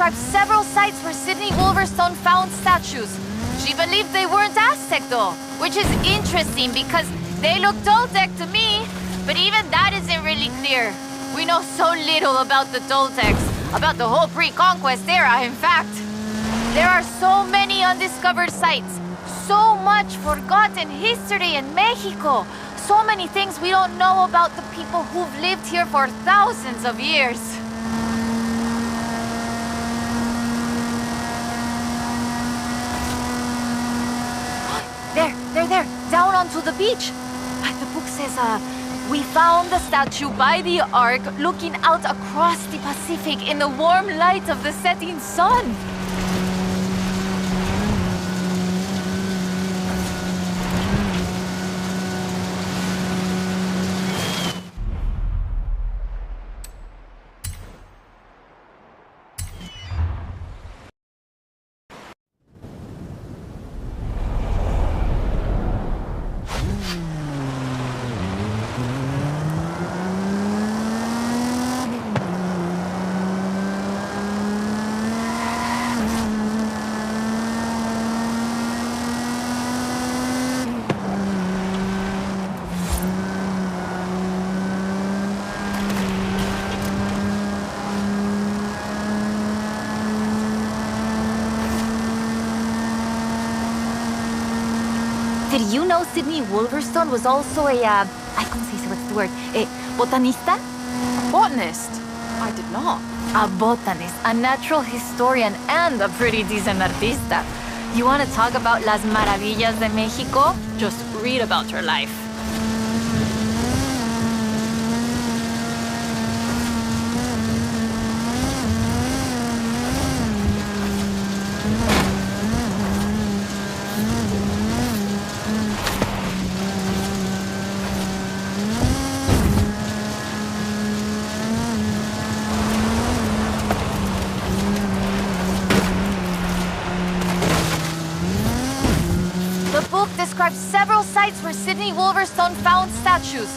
describes several sites where Sydney Wolverstone found statues. She believed they weren't Aztec though, which is interesting because they look Toltec to me, but even that isn't really clear. We know so little about the Toltecs, about the whole pre-conquest era, in fact. There are so many undiscovered sites, so much forgotten history in Mexico, so many things we don't know about the people who've lived here for thousands of years. There, down onto the beach. The book says, we found the statue by the ark looking out across the Pacific in the warm light of the setting sun. Did you know Sydney Wolverstone was also a, what's the word? A botanista? A botanist? I did not. A botanist, a natural historian, and a pretty decent artista. You want to talk about las maravillas de Mexico? Just read about her life. Describes several sites where Sydney Wolverstone found statues.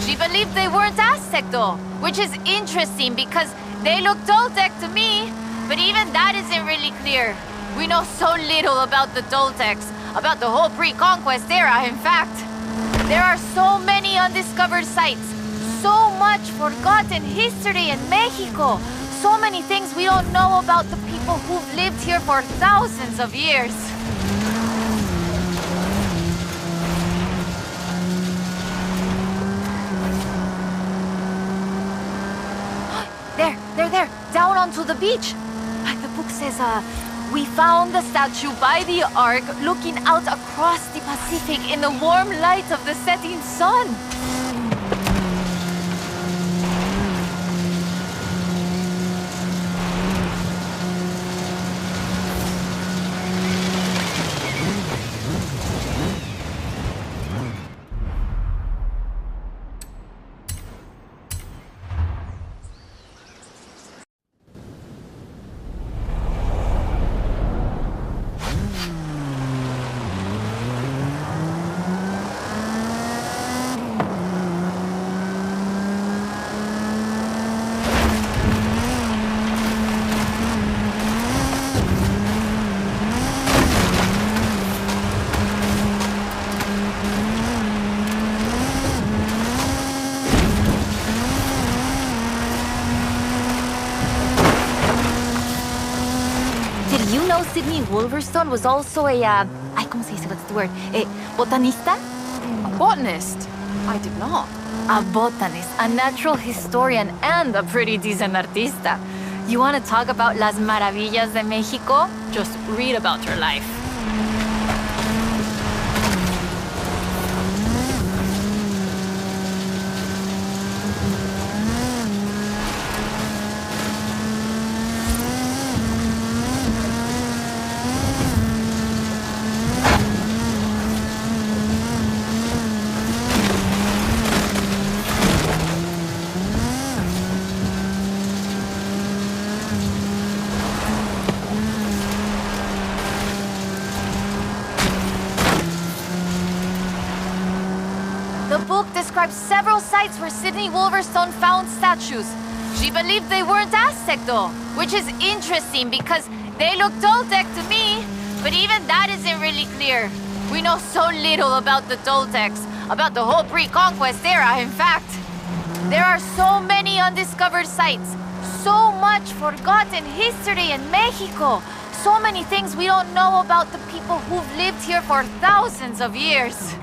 She believed they weren't Aztec though, which is interesting because they look Toltec to me, but even that isn't really clear. We know so little about the Toltecs, about the whole pre-conquest era, in fact. There are so many undiscovered sites, so much forgotten history in Mexico, so many things we don't know about the people who've lived here for thousands of years. There, down onto the beach. The book says, we found the statue by the ark looking out across the Pacific in the warm light of the setting sun. Sydney Wolverstone was also a, what's the word? A botanista? A botanist? I did not. A botanist, a natural historian, and a pretty decent artista. You want to talk about las maravillas de Mexico? Just read about her life. The book describes several sites where Sydney Wolverstone found statues. She believed they weren't Aztec though, which is interesting because they look Toltec to me, but even that isn't really clear. We know so little about the Toltecs, about the whole pre-conquest era, in fact. There are so many undiscovered sites, so much forgotten history in Mexico, so many things we don't know about the people who've lived here for thousands of years.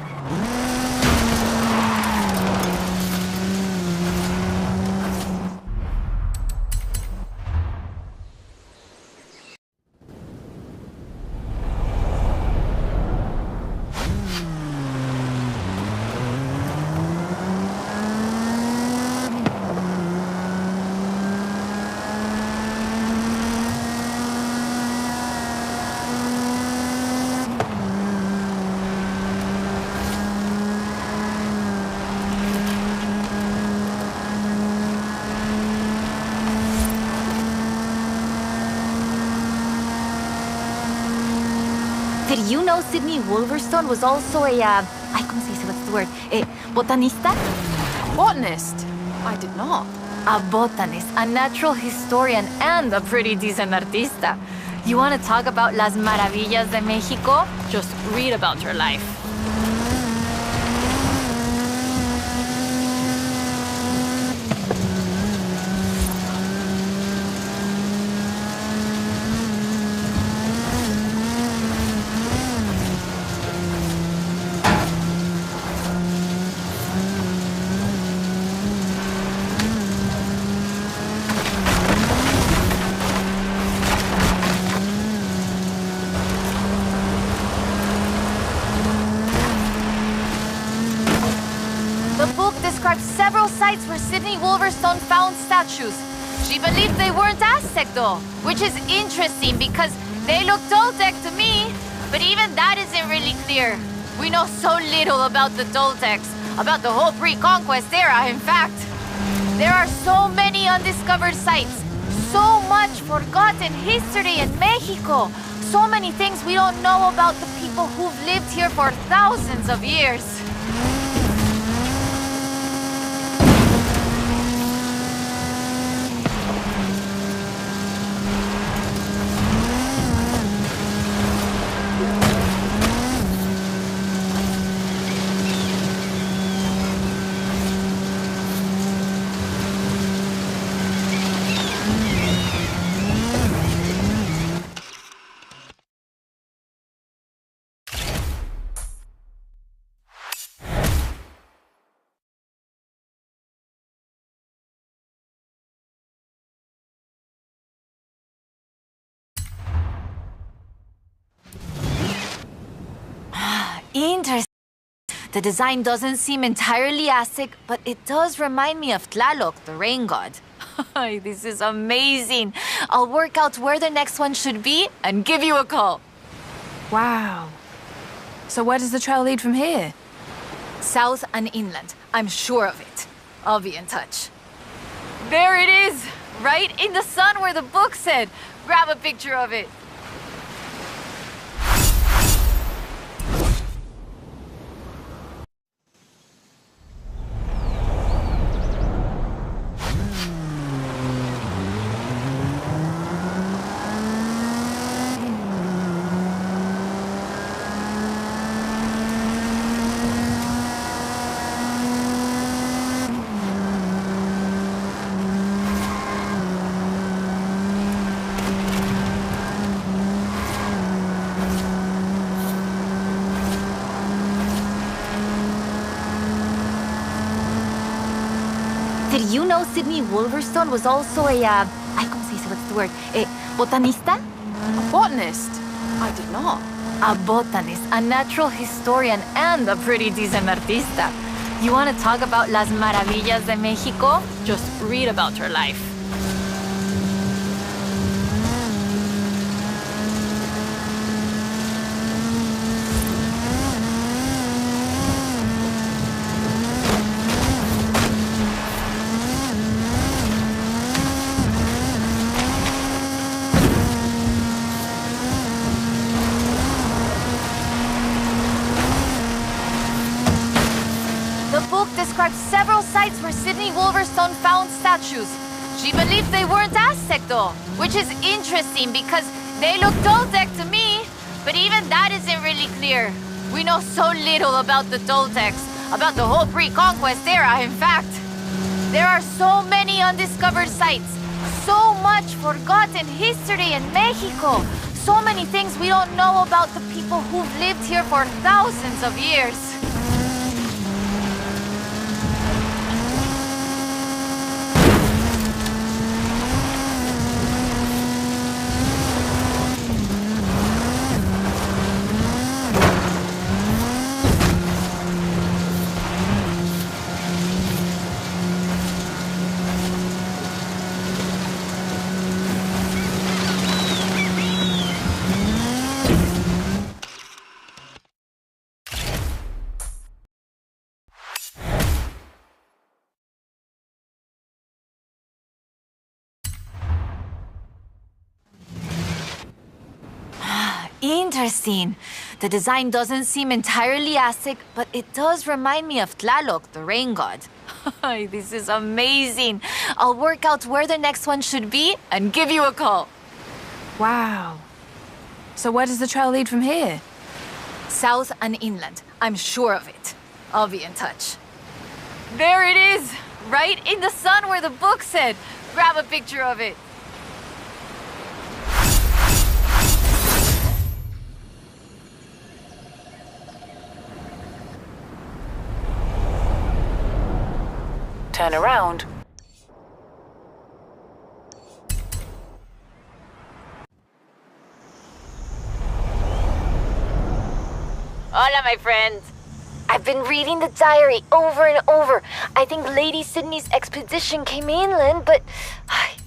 Did you know Sidney Wolverstone was also a, ay, ¿cómo se dice? What's the word? A botanista? Botanist? I did not. A botanist, a natural historian, and a pretty decent artista. You want to talk about las maravillas de Mexico? Just read about her life. Several sites where Sidney Wolverstone found statues. She believed they weren't Aztec though, which is interesting because they look Toltec to me, but even that isn't really clear. We know so little about the Toltecs, about the whole pre-conquest era, in fact. There are so many undiscovered sites, so much forgotten history in Mexico, so many things we don't know about the people who've lived here for thousands of years. Interesting. The design doesn't seem entirely Aztec, but it does remind me of Tlaloc, the rain god. This is amazing. I'll work out where the next one should be and give you a call. Wow. So where does the trail lead from here? South and inland. I'm sure of it. I'll be in touch. There it is! Right in the sun where the book said. Grab a picture of it. Did you know Sidney Wolverstone was also a, ay, ¿cómo se dice? What's the word? A botanista? A botanist? I did not. A botanist, a natural historian, and a pretty decent artista. You want to talk about las maravillas de Mexico? Just read about her life. The book describes several sites where Sidney Wolverstone found statues. She She believes they weren't Aztec though, which is interesting because they look Toltec to me, but even that isn't really clear. We know so little about the Toltecs, about the whole pre-conquest era, in fact. There are so many undiscovered sites, so much forgotten history in Mexico, so many things we don't know about the people who've lived here for thousands of years. Interesting. The design doesn't seem entirely Aztec, but it does remind me of Tlaloc, the rain god. This is amazing. I'll work out where the next one should be and give you a call. Wow. So where does the trail lead from here? South and inland. I'm sure of it. I'll be in touch. There it is! Right in the sun where the book said. Grab a picture of it. Turn around. Hola, my friend. I've been reading the diary over and over. I think Lady Sydney's expedition came inland, but...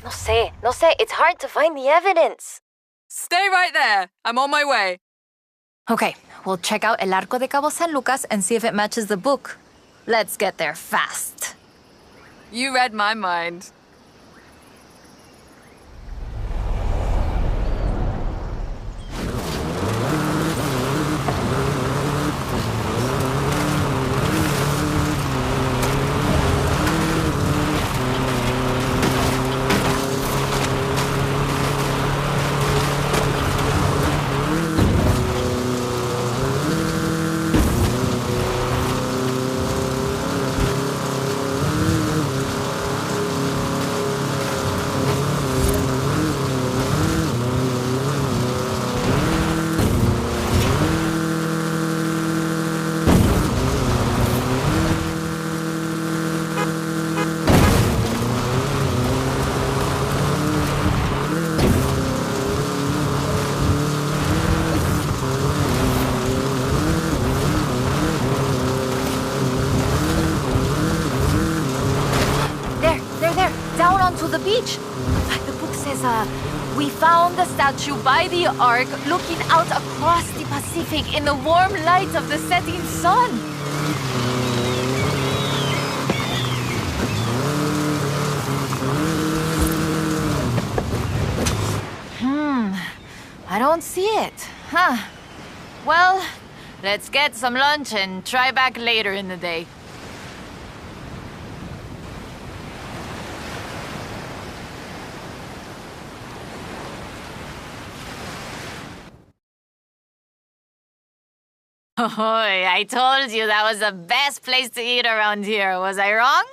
no sé. It's hard to find the evidence. Stay right there. I'm on my way. Okay, we'll check out El Arco de Cabo San Lucas and see if it matches the book. Let's get there fast. You read my mind. To the beach. The book says, we found the statue by the ark looking out across the Pacific in the warm light of the setting sun. I don't see it. Huh. Well, let's get some lunch and try back later in the day. Oh, I told you that was the best place to eat around here. Was I wrong?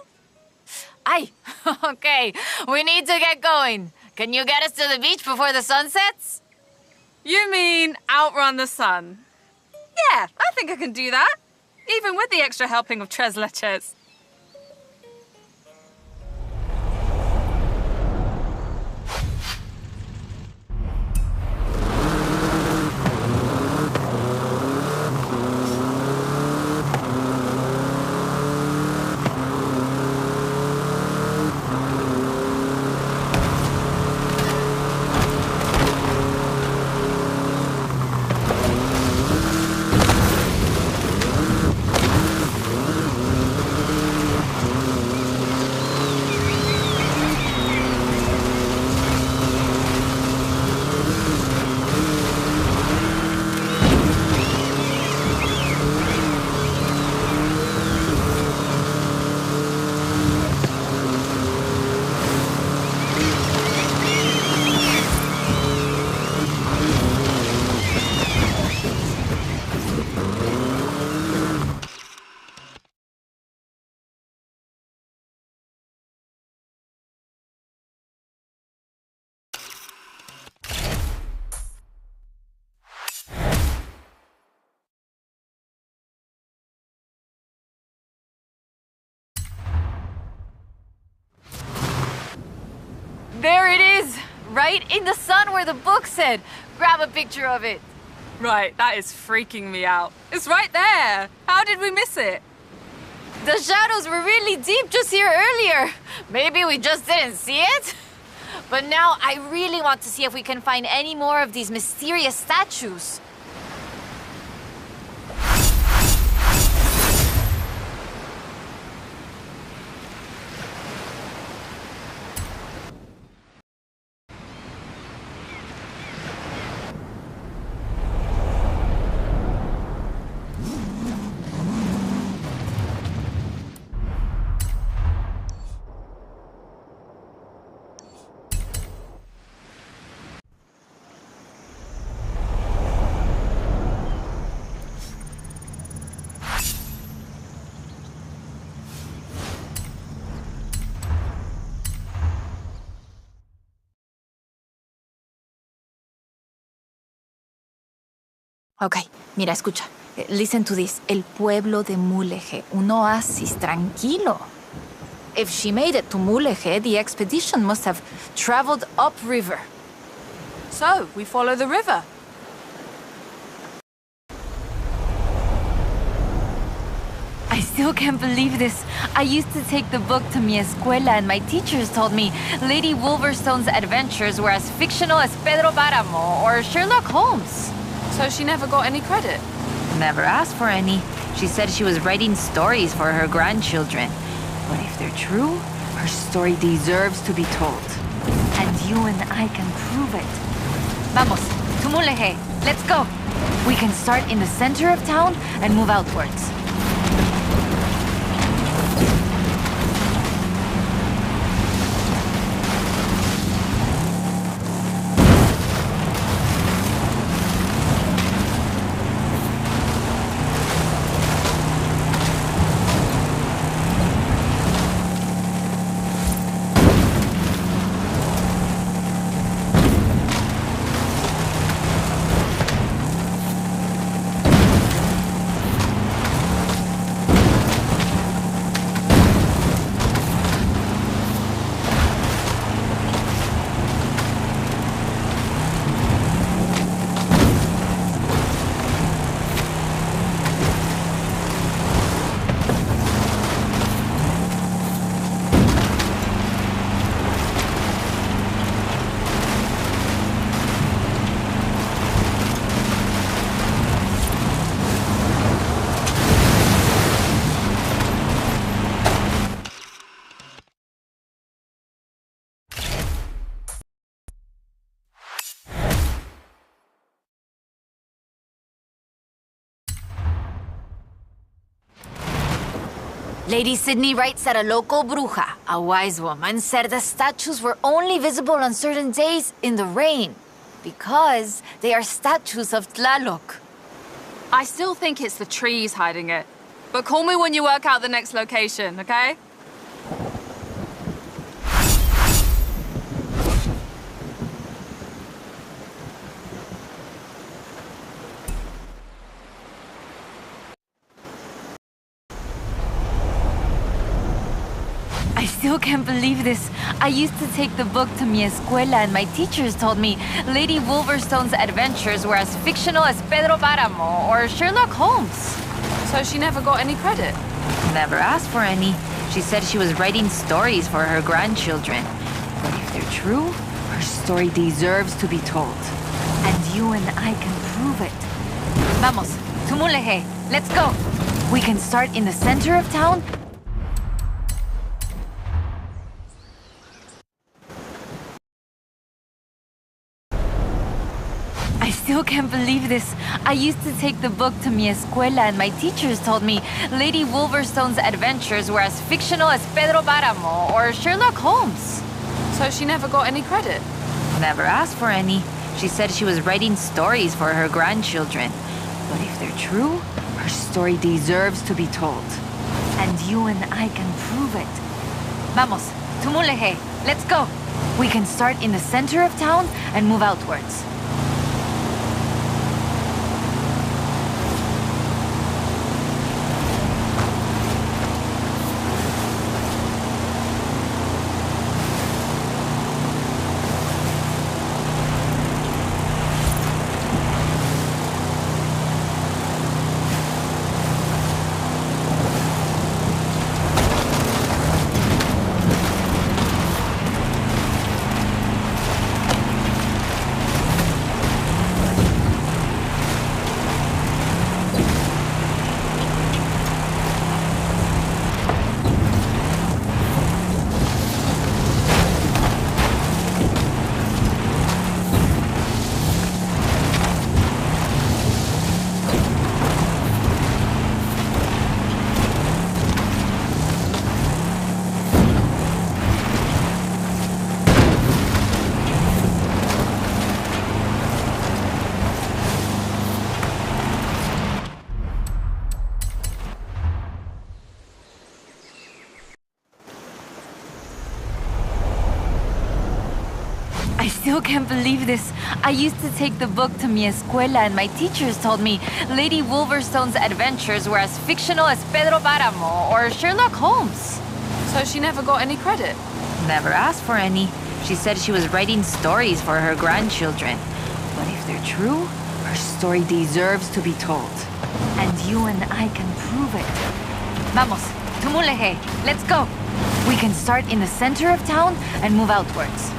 Aye. Okay, we need to get going. Can you get us to the beach before the sun sets? You mean outrun the sun? Yeah, I think I can do that. Even with the extra helping of tres leches. There it is! Right in the sun where the book said. Grab a picture of it. Right, that is freaking me out. It's right there. How did we miss it? The shadows were really deep just here earlier. Maybe we just didn't see it? But now I really want to see if we can find any more of these mysterious statues. Ok, mira, escucha. Listen to this. El pueblo de Mulegé, un oasis tranquilo. If she made it to Mulegé, the expedition must have traveled upriver. So, we follow the river. I still can't believe this. I used to take the book to mi escuela and my teachers told me Lady Wolverstone's adventures were as fictional as Pedro Páramo or Sherlock Holmes. So she never got any credit? Never asked for any. She said she was writing stories for her grandchildren. But if they're true, her story deserves to be told. And you and I can prove it. Vamos, to Mulegé. Let's go. We can start in the center of town and move outwards. Lady Sydney writes that a local bruja, a wise woman, said the statues were only visible on certain days in the rain because they are statues of Tlaloc. I still think it's the trees hiding it. But call me when you work out the next location, okay? I still can't believe this. I used to take the book to mi escuela and my teachers told me Lady Wolverstone's adventures were as fictional as Pedro Páramo or Sherlock Holmes. So she never got any credit? Never asked for any. She said she was writing stories for her grandchildren. But if they're true, her story deserves to be told. And you and I can prove it. Vamos, to Mulegé. Let's go. We can start in the center of town. I still can't believe this. I used to take the book to mi escuela and my teachers told me Lady Wolverstone's adventures were as fictional as Pedro Páramo or Sherlock Holmes. So she never got any credit? Never asked for any. She said she was writing stories for her grandchildren. But if they're true, her story deserves to be told. And you and I can prove it. Vamos, to Mulegé. Let's go. We can start in the center of town and move outwards. still can't believe this. I used to take the book to mi escuela and my teachers told me Lady Wolverstone's adventures were as fictional as Pedro Páramo or Sherlock Holmes. So she never got any credit? Never asked for any. She said she was writing stories for her grandchildren. But if they're true, her story deserves to be told. And you and I can prove it. Vamos, Tumulehe, let's go. We can start in the center of town and move outwards.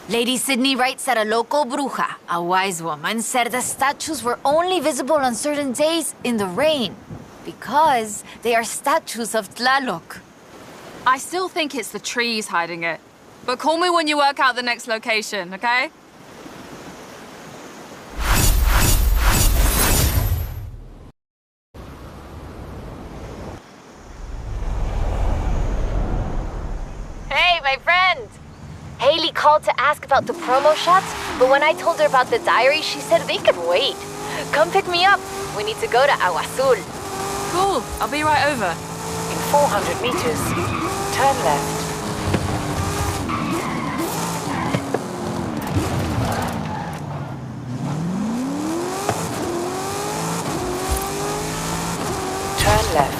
Lady Sydney writes that a local bruja, a wise woman, said the statues were only visible on certain days in the rain because they are statues of Tlaloc. I still think it's the trees hiding it. But call me when you work out the next location, okay? Hey, my friend! Haley called to ask about the promo shots, but when I told her about the diary, she said they could wait. Come pick me up. We need to go to Agua Azul. Cool, I'll be right over. In 400 meters, turn left. Turn left.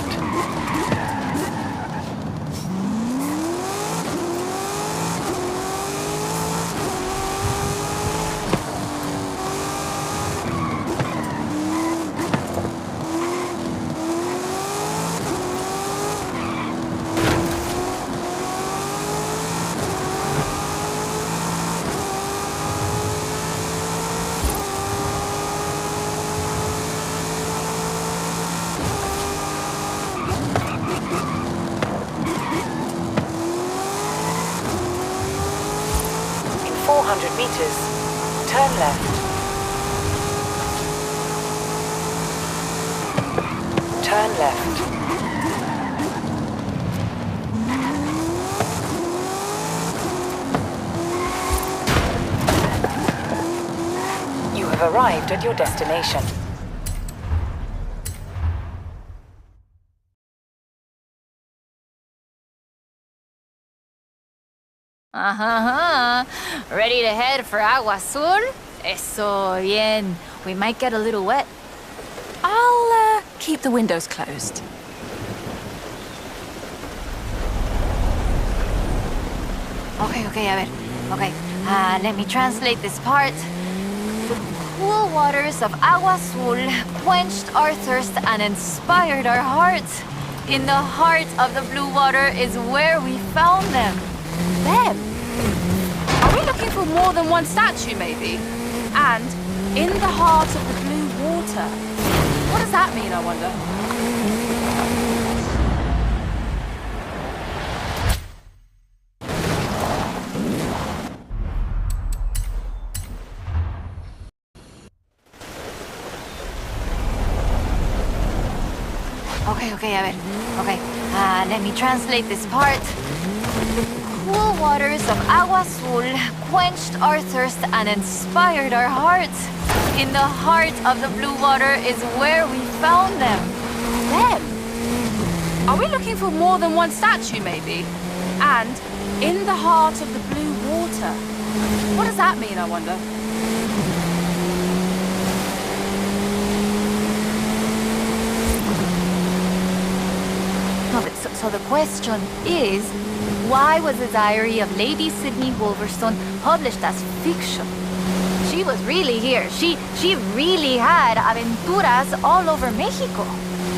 In 400 meters, turn left. Turn left. You have arrived at your destination. Ready to head for Agua Azul? Eso bien. We might get a little wet. I'll keep the windows closed. Okay, a ver. Okay, let me translate this part. The cool waters of Agua Azul quenched our thirst and inspired our hearts. In the heart of the blue water is where we found them. Them? Are we looking for more than one statue, maybe? And in the heart of the blue water. What does that mean, I wonder? Okay, a ver. Okay, let me translate this part. The cool waters of Agua Azul quenched our thirst and inspired our hearts. In the heart of the blue water is where we found them. Them? Are we looking for more than one statue, maybe? And in the heart of the blue water. What does that mean, I wonder? No, but so the question is, why was the diary of Lady Sydney Wolverstone published as fiction? She was really here. She really had aventuras all over Mexico.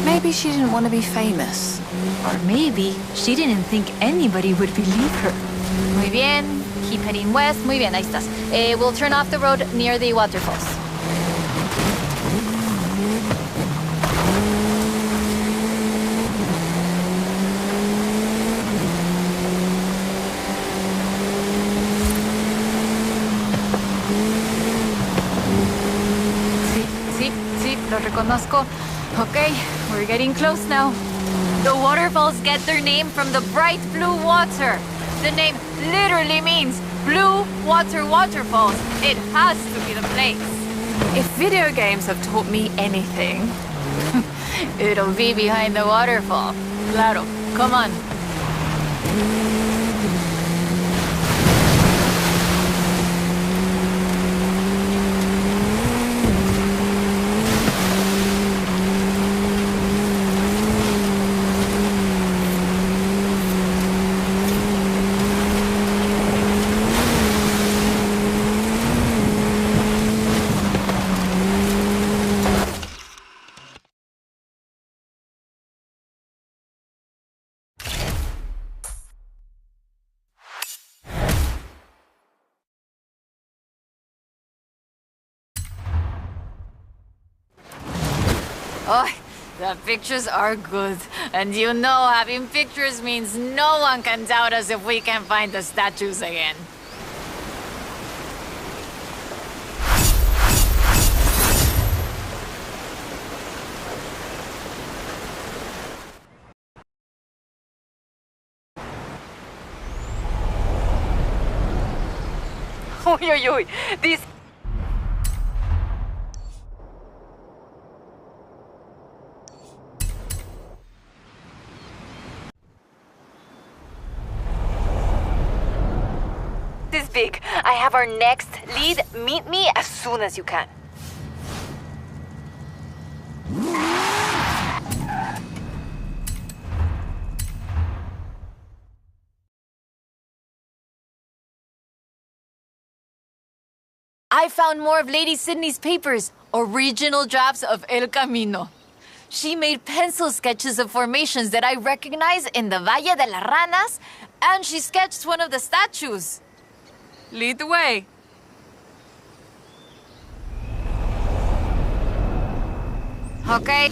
Maybe she didn't want to be famous. Or maybe she didn't think anybody would believe her. Muy bien. Keep heading west. Muy bien, ahí estás. We'll turn off the road near the waterfalls. Sí, lo reconozco. Okay, we're getting close now. The waterfalls get their name from the bright blue water. The name literally means blue water waterfalls. It has to be the place. If video games have taught me anything, It'll be behind the waterfall. Claro, come on. Oh, the pictures are good. And you know having pictures means no one can doubt us if we can find the statues again. Oy, oy, oy. These... This is big. I have our next lead. Meet me as soon as you can. I found more of Lady Sydney's papers, original drafts of El Camino. She made pencil sketches of formations that I recognize in the Valle de las Ranas, and she sketched one of the statues. lead the way. Okay.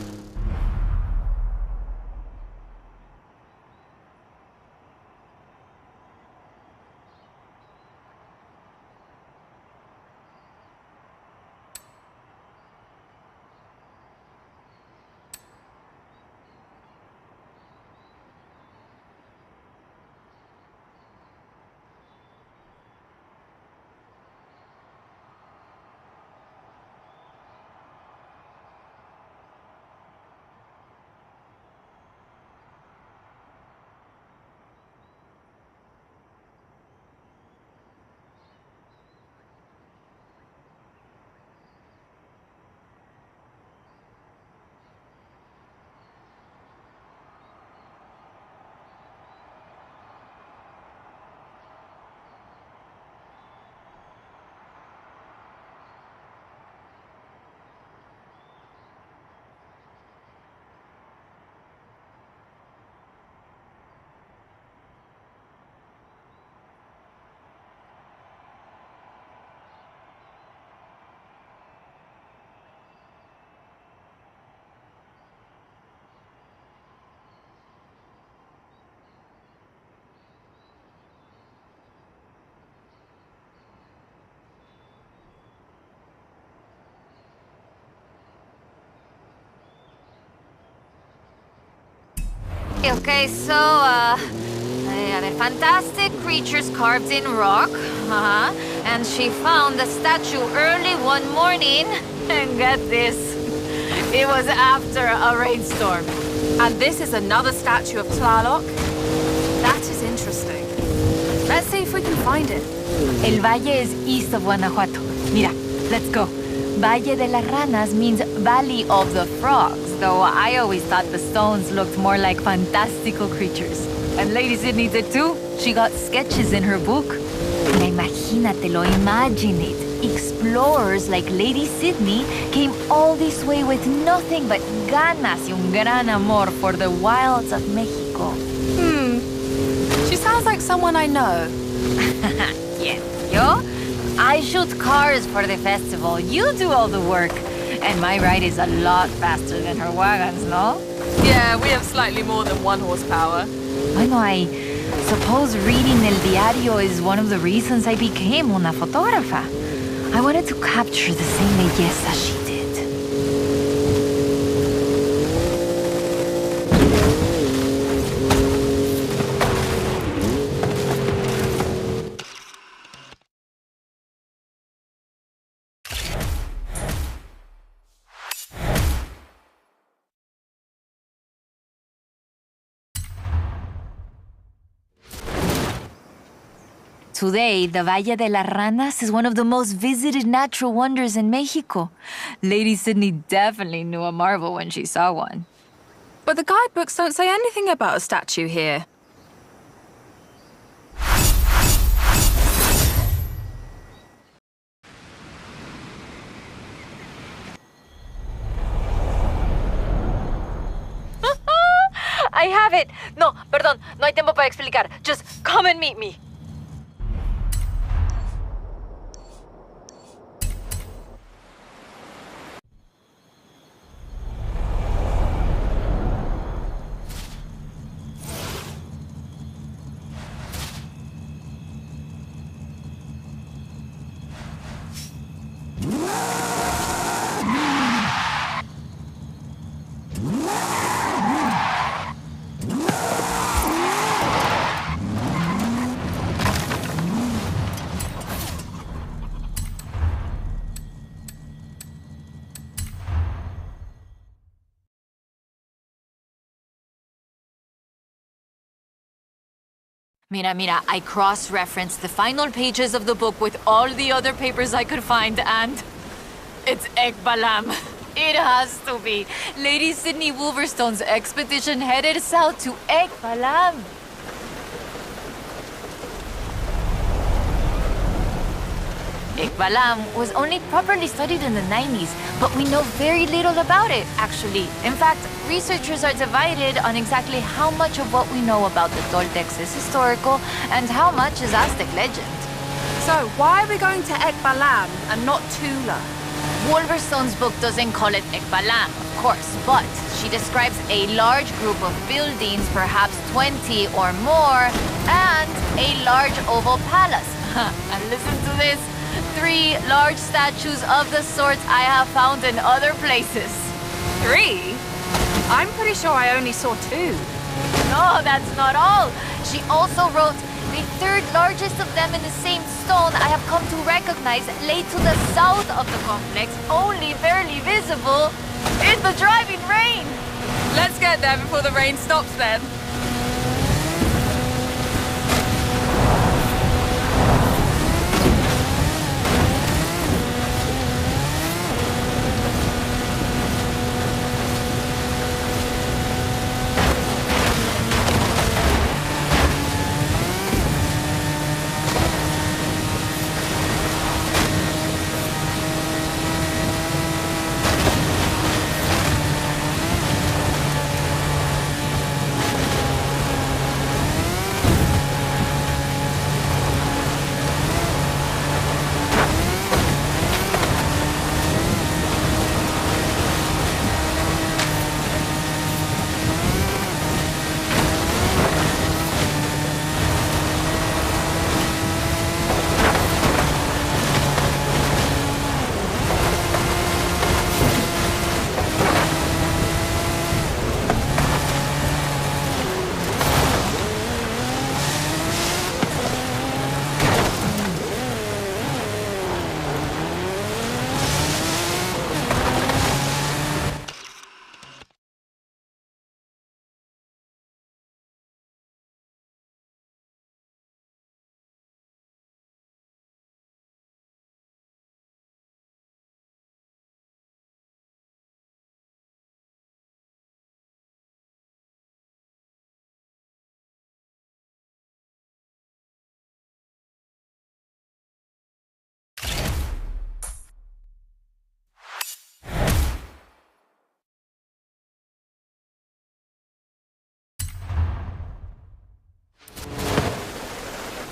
Okay, so, a ver, fantastic creatures carved in rock. And she found the statue early one morning. And get this, it was after a rainstorm. And this is another statue of Tlaloc? That is interesting. Let's see if we can find it. El Valle is east of Guanajuato. Mira, let's go. Valle de las Ranas means Valley of the Frogs, though I always thought the stones looked more like fantastical creatures. And Lady Sydney did too. She got sketches in her book. Mira, imagínatelo, imagine it. Explorers like Lady Sydney came all this way with nothing but ganas y un gran amor for the wilds of Mexico. She sounds like someone I know. ¿Quién? ¿Yo? I shoot cars for the festival. You do all the work. And my ride is a lot faster than her wagons, no? Yeah, we have slightly more than 1 horsepower. Bueno, I suppose reading El Diario is one of the reasons I became una fotógrafa. I wanted to capture the same belleza she did. Today, the Valle de las Ranas is one of the most visited natural wonders in Mexico. Lady Sydney definitely knew a marvel when she saw one. But the guidebooks don't say anything about a statue here. I have it! No, perdón, no hay tiempo para explicar. Just come and meet me. Mira, I cross-referenced the final pages of the book with all the other papers I could find, and it's Ekbalam. It has to be. Lady Sydney Wolverstone's expedition headed south to Ekbalam. Ekbalam was only properly studied in the 90s, but we know very little about it, actually. In fact, researchers are divided on exactly how much of what we know about the Toltecs is historical and how much is Aztec legend. So, why are we going to Ekbalam and not Tula? Wolverstone's book doesn't call it Ekbalam, of course, but she describes a large group of buildings, perhaps 20 or more, and a large oval palace. And listen to this. 3 large statues of the sorts I have found in other places. 3? I'm pretty sure I only saw 2. No, that's not all. She also wrote, the 3rd largest of them in the same stone I have come to recognize lay to the south of the complex, only barely visible in the driving rain. Let's get there before the rain stops then.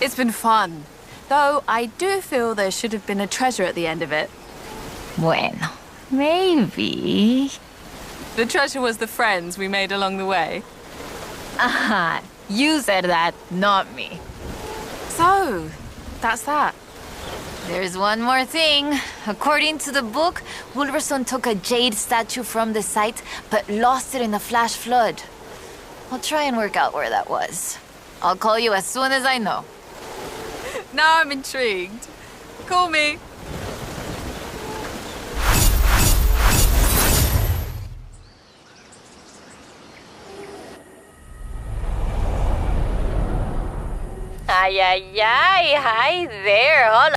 It's been fun. Though I do feel there should have been a treasure at the end of it. Bueno, maybe. The treasure was the friends we made along the way. Aha, you said that, not me. So, that's that. There's one more thing. According to the book, Wolverson took a jade statue from the site, but lost it in the flash flood. I'll try and work out where that was. I'll call you as soon as I know. Now I'm intrigued. Call me. Ay, ay, ay. Hi there. Hola.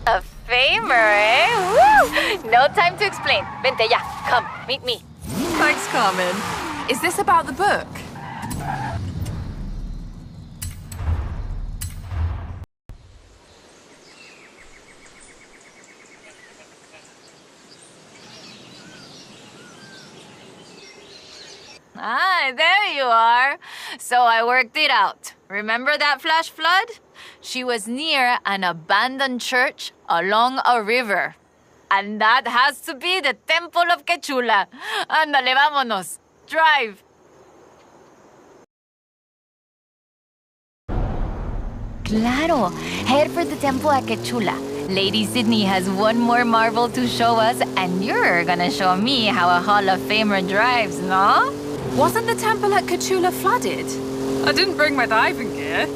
A famer, eh? Woo! No time to explain. Vente ya. Come, meet me. Thanks, Carmen. Is this about the book? Ah, there you are. So I worked it out. Remember that flash flood? She was near an abandoned church along a river. And that has to be the Temple of Quechula. Ándale, vámonos. Drive. Claro. Head for the temple at Quechula. Lady Sydney has one more marvel to show us, and you're gonna show me how a Hall of Famer drives, no? Wasn't the temple at Quechula flooded? I didn't bring my diving gear.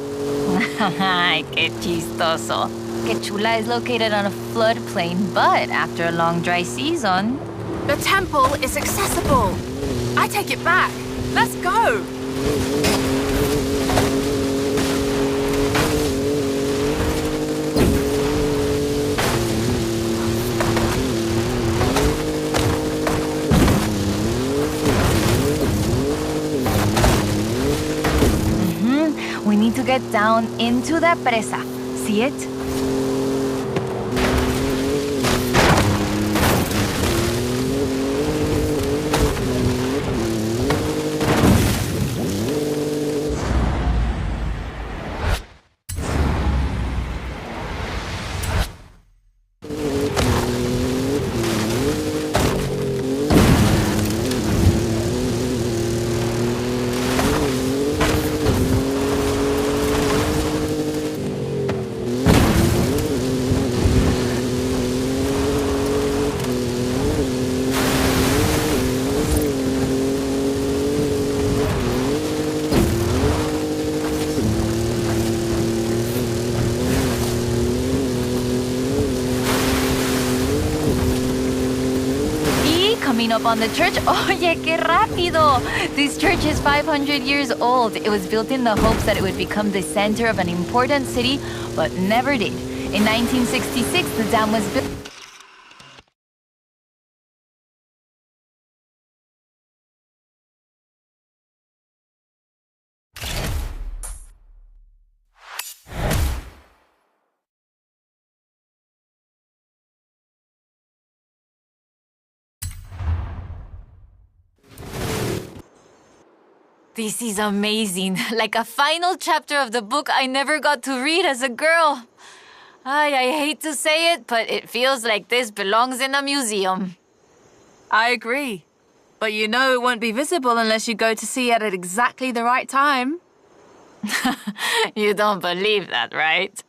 Qué chistoso. Quechula is located on a floodplain, but after a long dry season... The temple is accessible. I take it back. Let's go. We need to get down into that presa. See it? Coming up on the church. Oye, qué rápido! This church is 500 years old. It was built in the hopes that it would become the center of an important city, but never did. In 1966, the dam was built. This is amazing. Like a final chapter of the book I never got to read as a girl. I hate to say it, but it feels like this belongs in a museum. I agree. But you know it won't be visible unless you go to see it at exactly the right time. You don't believe that, right?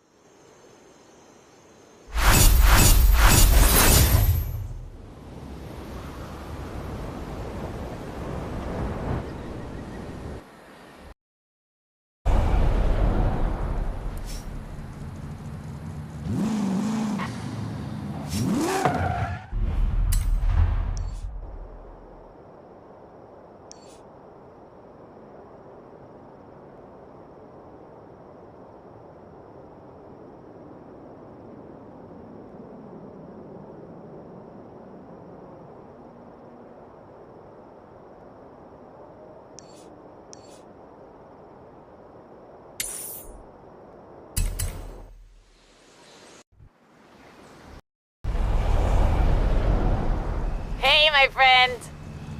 my friend.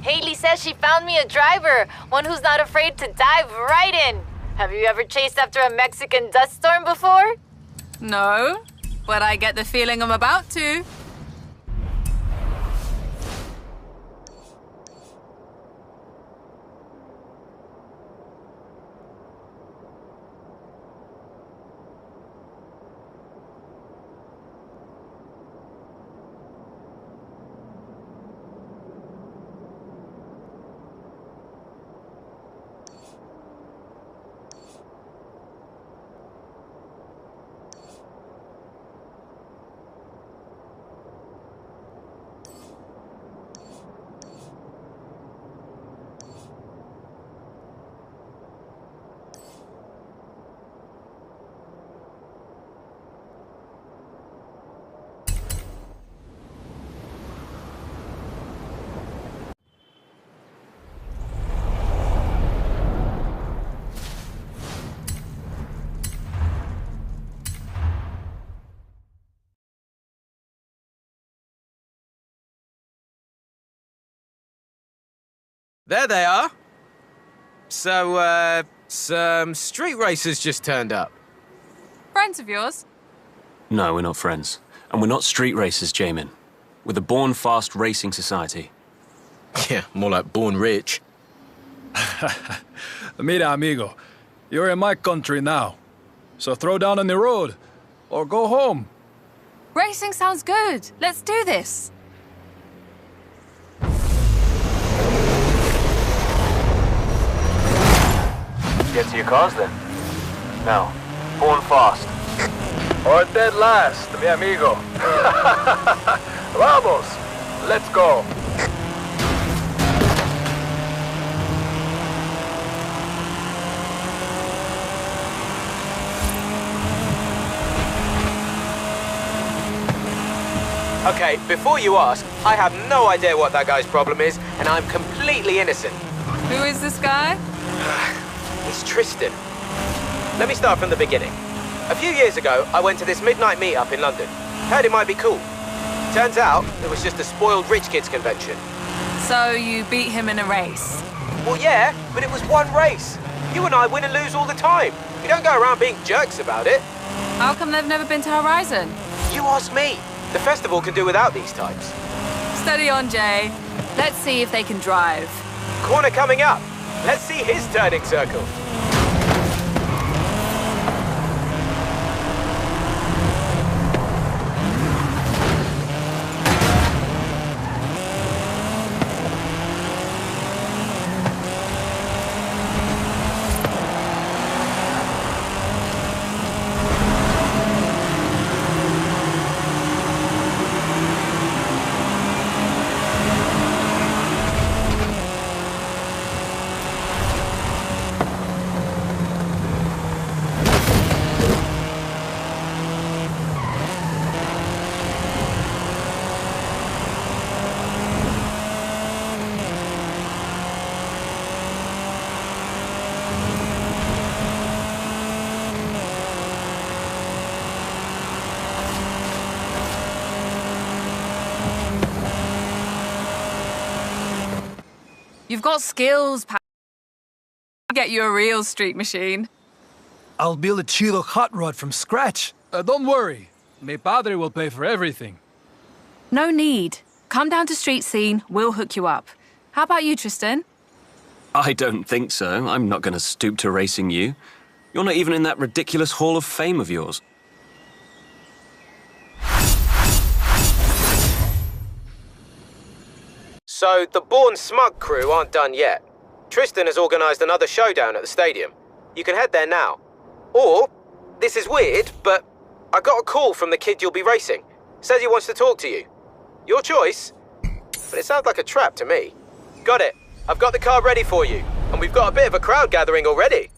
Haley says she found me a driver, one who's not afraid to dive right in. Have you ever chased after a Mexican dust storm before? No, but I get the feeling I'm about to. There they are. So, some street racers just turned up. Friends of yours? No, we're not friends. And we're not street racers, Jamin. We're the Born Fast Racing Society. Yeah, more like born rich. Mira, amigo. You're in my country now. So throw down on the road. Or go home. Racing sounds good. Let's do this. Get to your cars then. Now, born fast. Or dead last, mi amigo. Vamos, let's go. Okay, before you ask, I have no idea what that guy's problem is, and I'm completely innocent. Who is this guy? It's Tristan. Let me start from the beginning. A few years ago, I went to this midnight meetup in London. Heard it might be cool. Turns out, it was just a spoiled rich kids convention. So you beat him in a race? Well, yeah, but it was one race. You and I win and lose all the time. We don't go around being jerks about it. How come they've never been to Horizon? You ask me. The festival can do without these types. Steady on, Jay. Let's see if they can drive. Corner coming up. Let's see his turning circle. You've got skills, pal. Get you a real street machine. I'll build a chido hot rod from scratch. Don't worry. Mi padre will pay for everything. No need. Come down to street scene, we'll hook you up. How about you, Tristan? I don't think so. I'm not going to stoop to racing you. You're not even in that ridiculous Hall of Fame of yours. So, the Born Smug crew aren't done yet. Tristan has organised another showdown at the stadium. You can head there now. Or, this is weird, but I got a call from the kid you'll be racing. Says he wants to talk to you. Your choice. But it sounds like a trap to me. Got it. I've got the car ready for you. And we've got a bit of a crowd gathering already.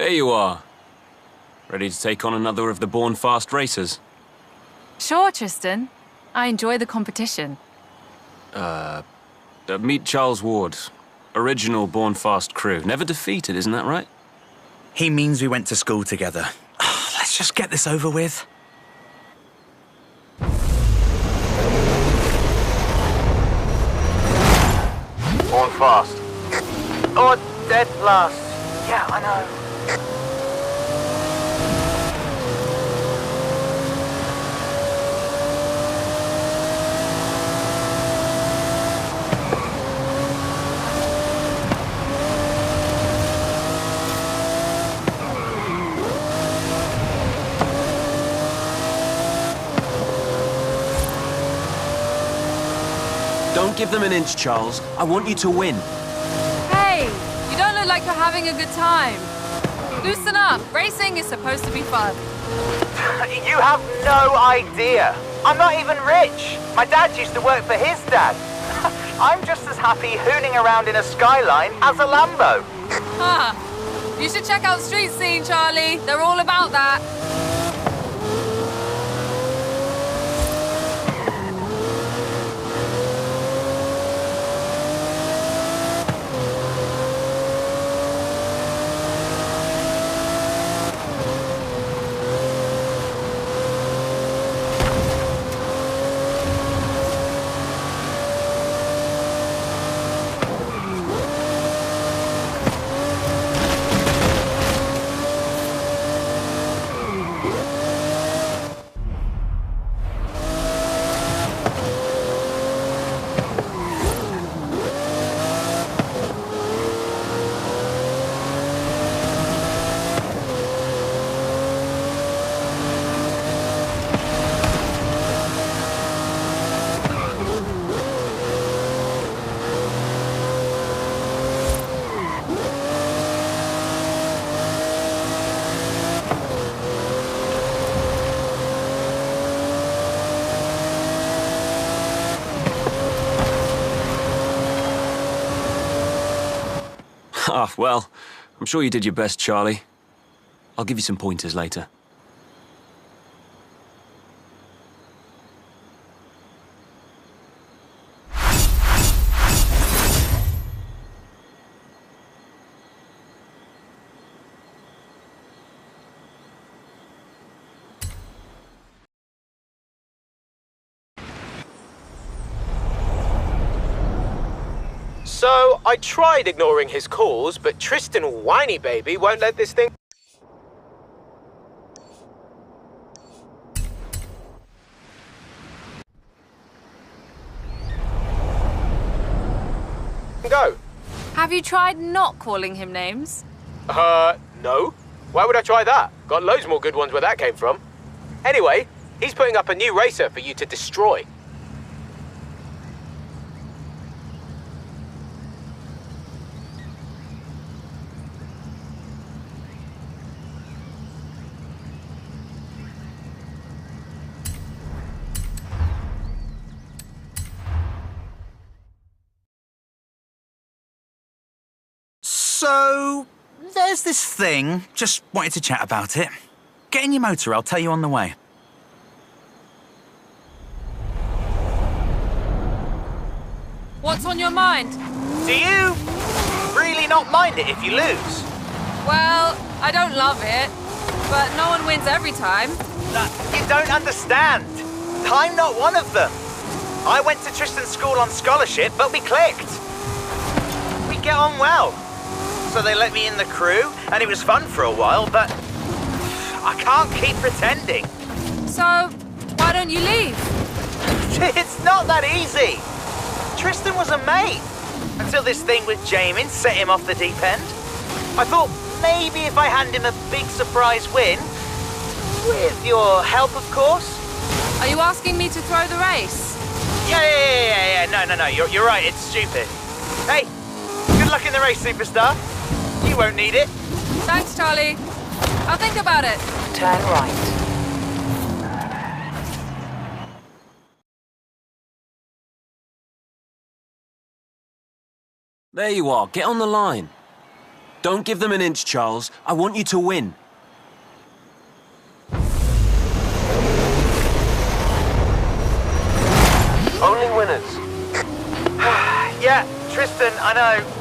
There you are. Ready to take on another of the Born Fast racers? Sure, Tristan. I enjoy the competition. Meet Charles Ward. Original Born Fast crew. Never defeated, isn't that right? He means we went to school together. Let's just get this over with. Born Fast. Or dead last. Yeah, I know. Don't give them an inch, Charles. I want you to win. Hey, you don't look like you're having a good time. Loosen up. Racing is supposed to be fun. You have no idea. I'm not even rich. My dad used to work for his dad. I'm just as happy hooning around in a Skyline as a Lambo. Huh. You should check out Street Scene, Charlie. They're all about that. Ah, well, I'm sure you did your best, Charlie. I'll give you some pointers later. So, I tried ignoring his calls, but Tristan Whiny Baby won't let this thing go. Have you tried not calling him names? No. Why would I try that? Got loads more good ones where that came from. Anyway, he's putting up a new racer for you to destroy. So, there's this thing. Just wanted to chat about it. Get in your motor, I'll tell you on the way. What's on your mind? Do you really not mind it if you lose? Well, I don't love it, but no one wins every time. You don't understand. I'm not one of them. I went to Tristan's school on scholarship, but we clicked. We get on well. So they let me in the crew, and it was fun for a while, but I can't keep pretending. So, why don't you leave? It's not that easy. Tristan was a mate, until this thing with Jamin set him off the deep end. I thought maybe if I hand him a big surprise win, with your help, of course. Are you asking me to throw the race? Yeah. No, you're right, it's stupid. Hey, good luck in the race, superstar. You won't need it. Thanks, Charlie. I'll think about it. Turn right. There you are. Get on the line. Don't give them an inch, Charles. I want you to win. Only winners. Yeah, Tristan, I know.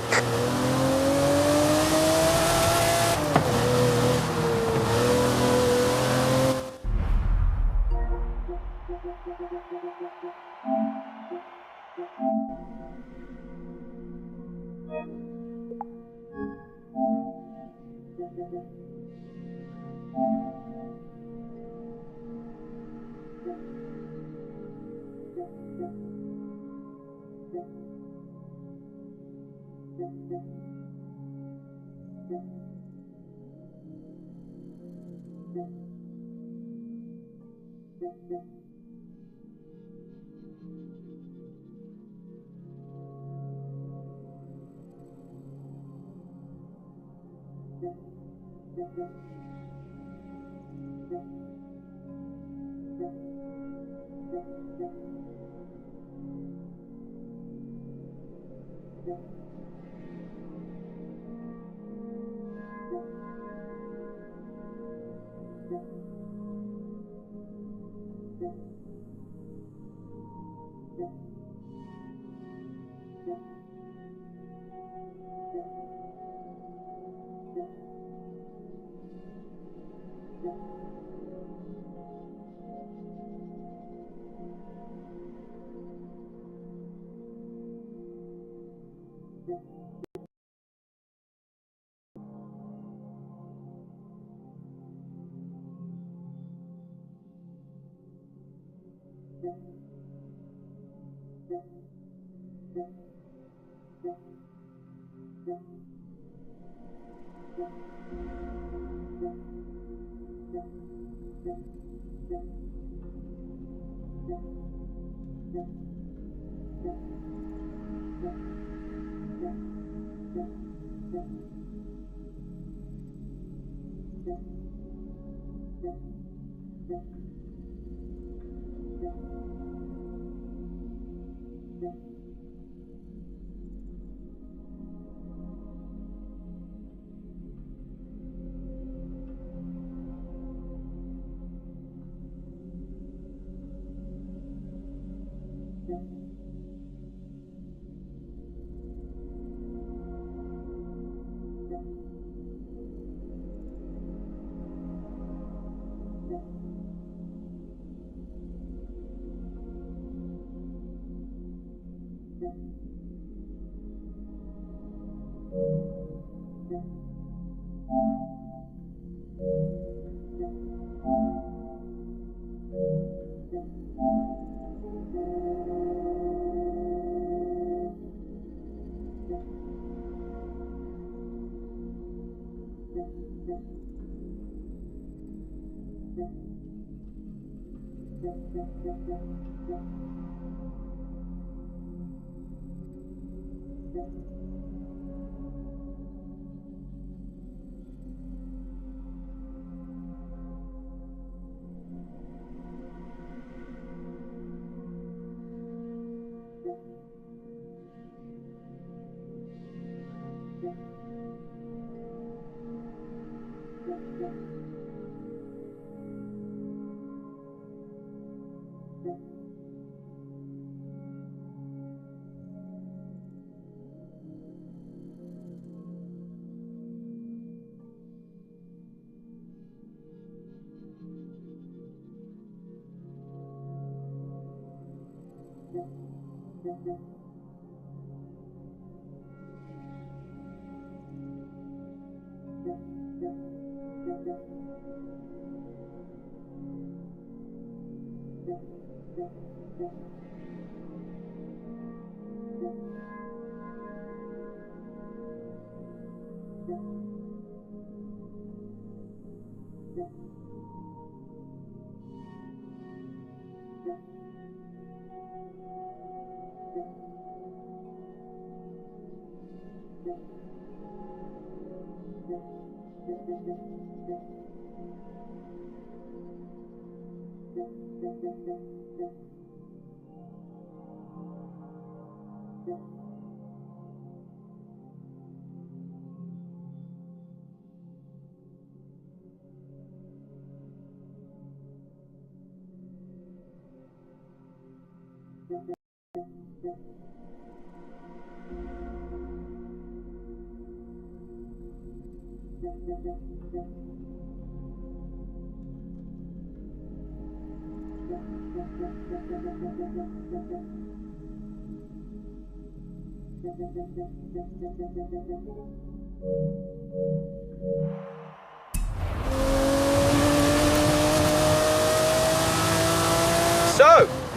So,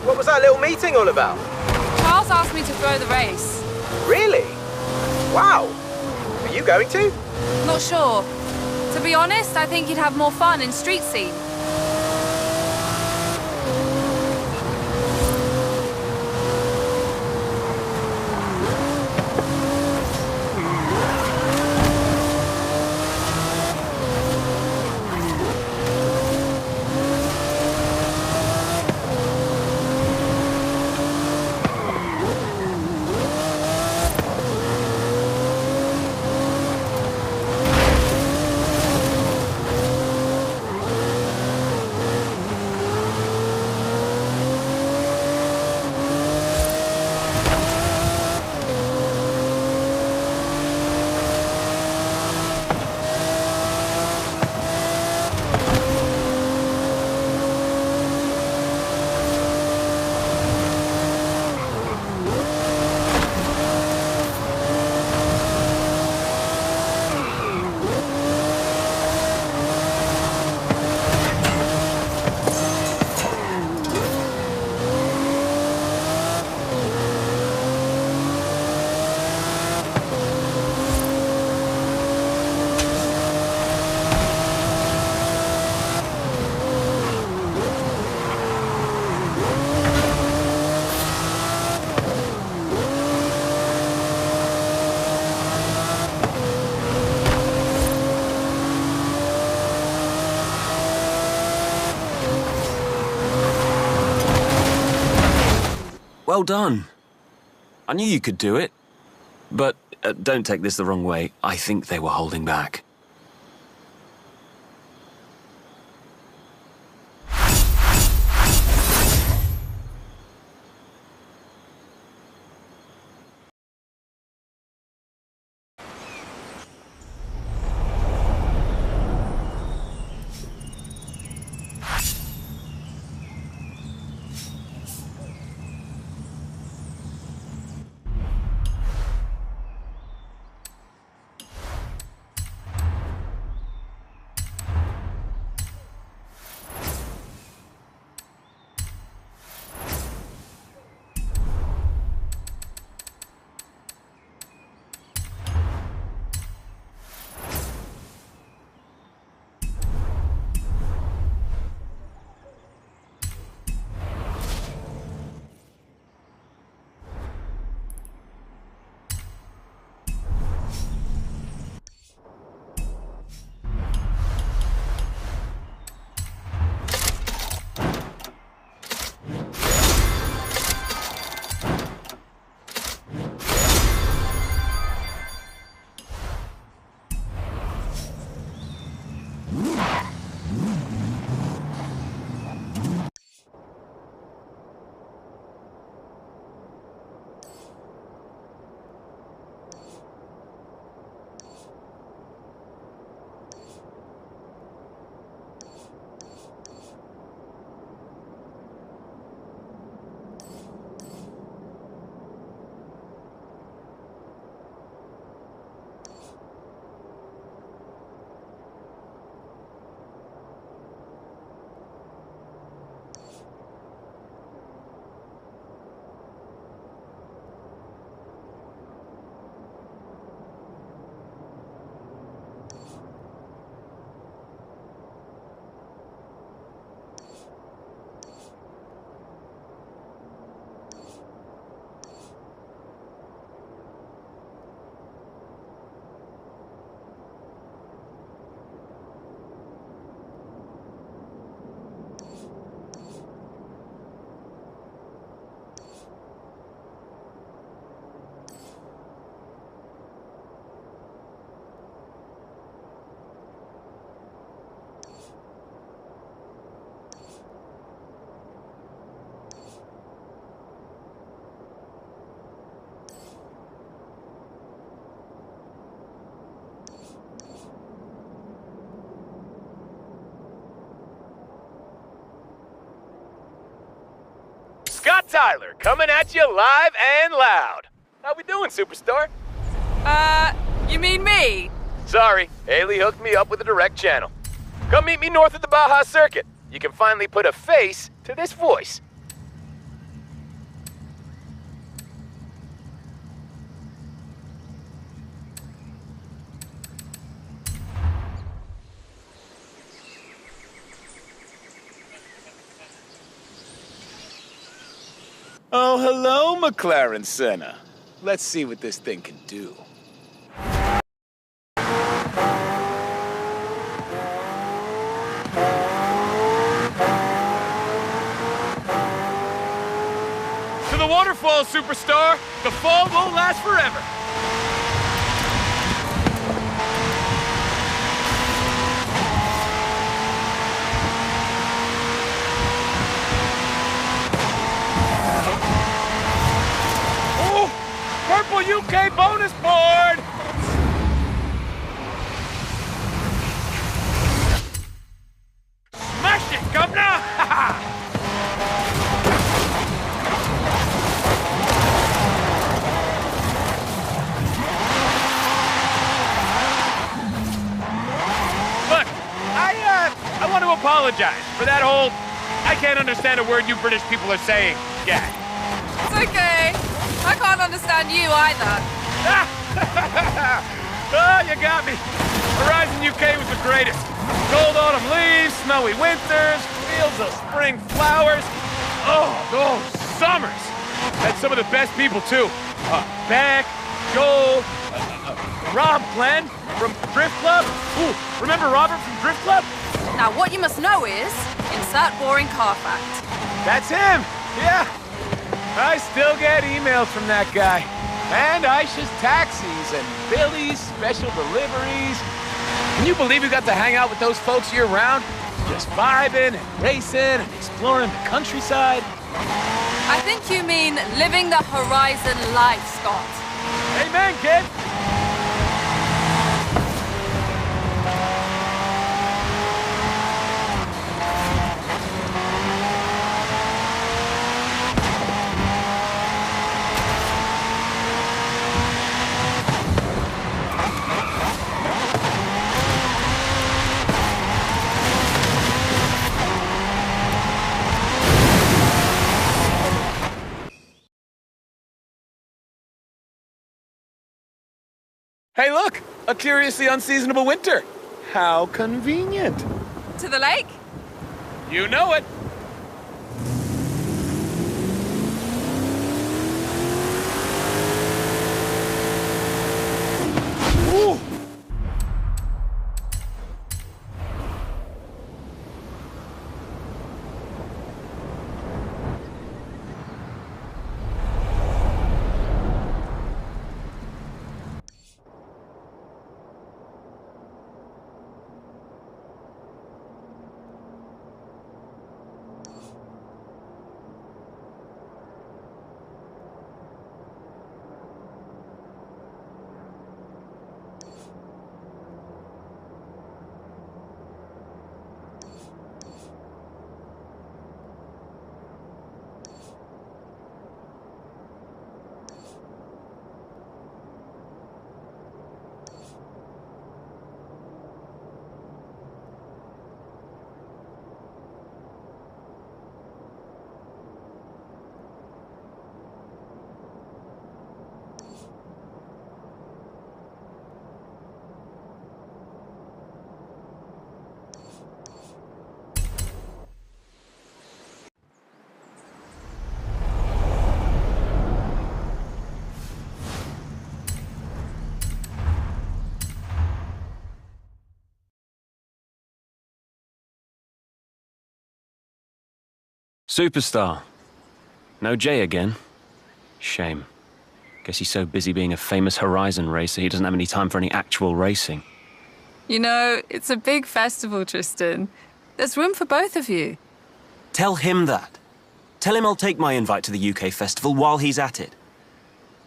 what was that little meeting all about? Charles asked me to throw the race. Really? Wow. Are you going to? Not sure. To be honest, I think he'd have more fun in street scene. Well done. I knew you could do it. But don't take this the wrong way. I think they were holding back. Tyler, coming at you live and loud. How we doing, Superstar? You mean me? Sorry, Haley hooked me up with a direct channel. Come meet me north of the Baja Circuit. You can finally put a face to this voice. Oh, hello, McLaren Senna. Let's see what this thing can do. To the waterfall, Superstar! The fall won't last forever! Purple UK bonus board! Smash it, governor! Look, I want to apologize for that whole I can't understand a word you British people are saying gag. It's okay. I can't understand you either. Oh, you got me. Horizon UK was the greatest. Cold autumn leaves, snowy winters, fields of spring flowers. Oh, those summers. Had some of the best people, too. Beck, Joel, Rob Glenn from Drift Club. Ooh, remember Robert from Drift Club? Now, what you must know is, insert boring car fact. That's him, yeah. I still get emails from that guy. And Aisha's taxis and Billy's special deliveries. Can you believe you got to hang out with those folks year-round? Just vibing and racing and exploring the countryside. I think you mean living the Horizon life, Scott. Amen, kid! Hey, look! A curiously unseasonable winter. How convenient. To the lake? You know it. Ooh. Superstar. No Jay again. Shame. Guess he's so busy being a famous Horizon racer, he doesn't have any time for any actual racing. You know, it's a big festival, Tristan. There's room for both of you. Tell him that. Tell him I'll take my invite to the UK festival while he's at it.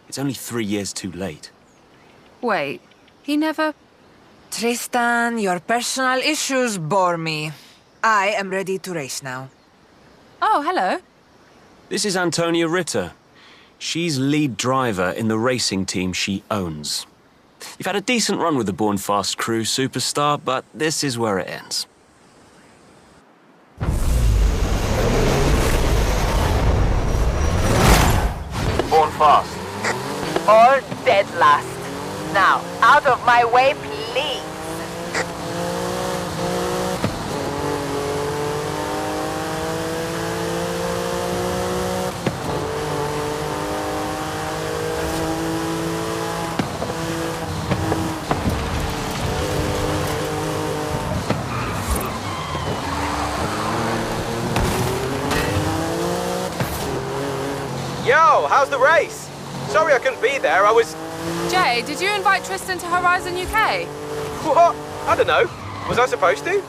It's only 3 years too late. Wait, he never... Tristan, your personal issues bore me. I am ready to race now. Oh, hello. This is Antonia Ritter. She's lead driver in the racing team she owns. You've had a decent run with the Born Fast crew, superstar, but this is where it ends. Born Fast. Or dead last. Now, out of my way, please. Yo, how's the race? Sorry I couldn't be there, I was... Jay, did you invite Tristan to Horizon UK? What? I don't know. Was I supposed to?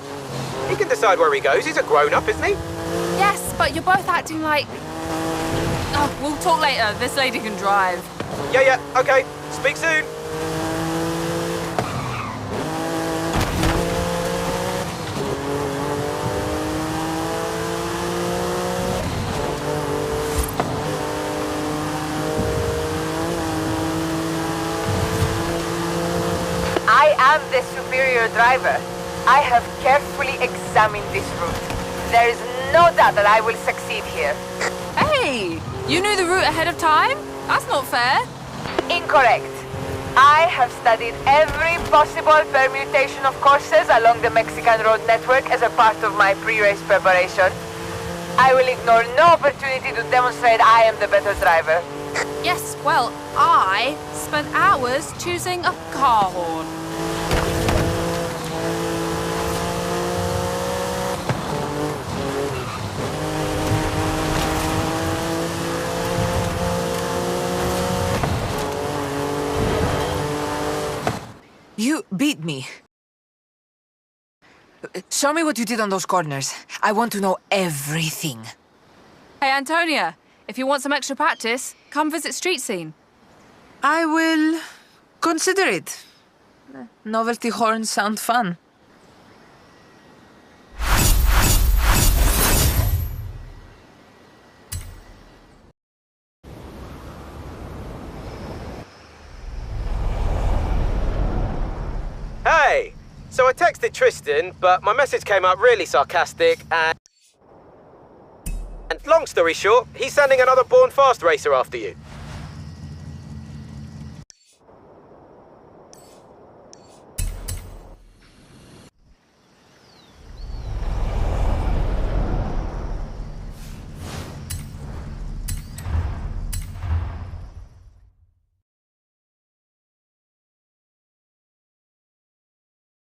He can decide where he goes, he's a grown-up, isn't he? Yes, but you're both acting like... Oh, we'll talk later. This lady can drive. Yeah, okay. Speak soon. I am the superior driver. I have carefully examined this route. There is no doubt that I will succeed here. Hey, you knew the route ahead of time? That's not fair. Incorrect. I have studied every possible permutation of courses along the Mexican road network as a part of my pre-race preparation. I will ignore no opportunity to demonstrate I am the better driver. Yes, well, I spent hours choosing a car horn. You beat me. Show me what you did on those corners. I want to know everything. Hey, Antonia, if you want some extra practice, come visit Street Scene. I will consider it. Novelty horns sound fun. Hey! So I texted Tristan, but my message came out really sarcastic and long story short, he's sending another Born Fast racer after you.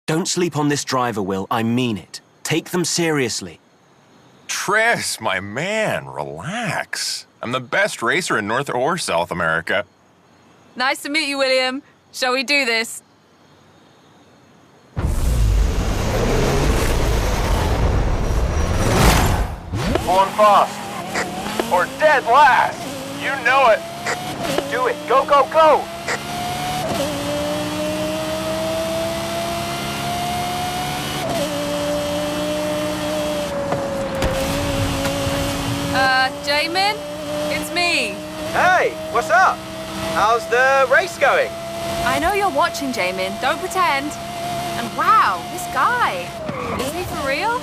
Don't sleep on this driver, Will. I mean it. Take them seriously. Tris, my man, relax. I'm the best racer in North or South America. Nice to meet you, William. Shall we do this? Born Fast. Or dead last. You know it. Do it. Go, go, go. Jamin? It's me. Hey, what's up? How's the race going? I know you're watching, Jamin. Don't pretend. And wow, this guy. Is he for real?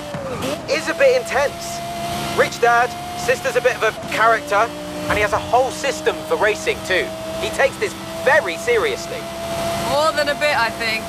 Is a bit intense. Rich dad, sister's a bit of a character, and he has a whole system for racing too. He takes this very seriously. More than a bit, I think.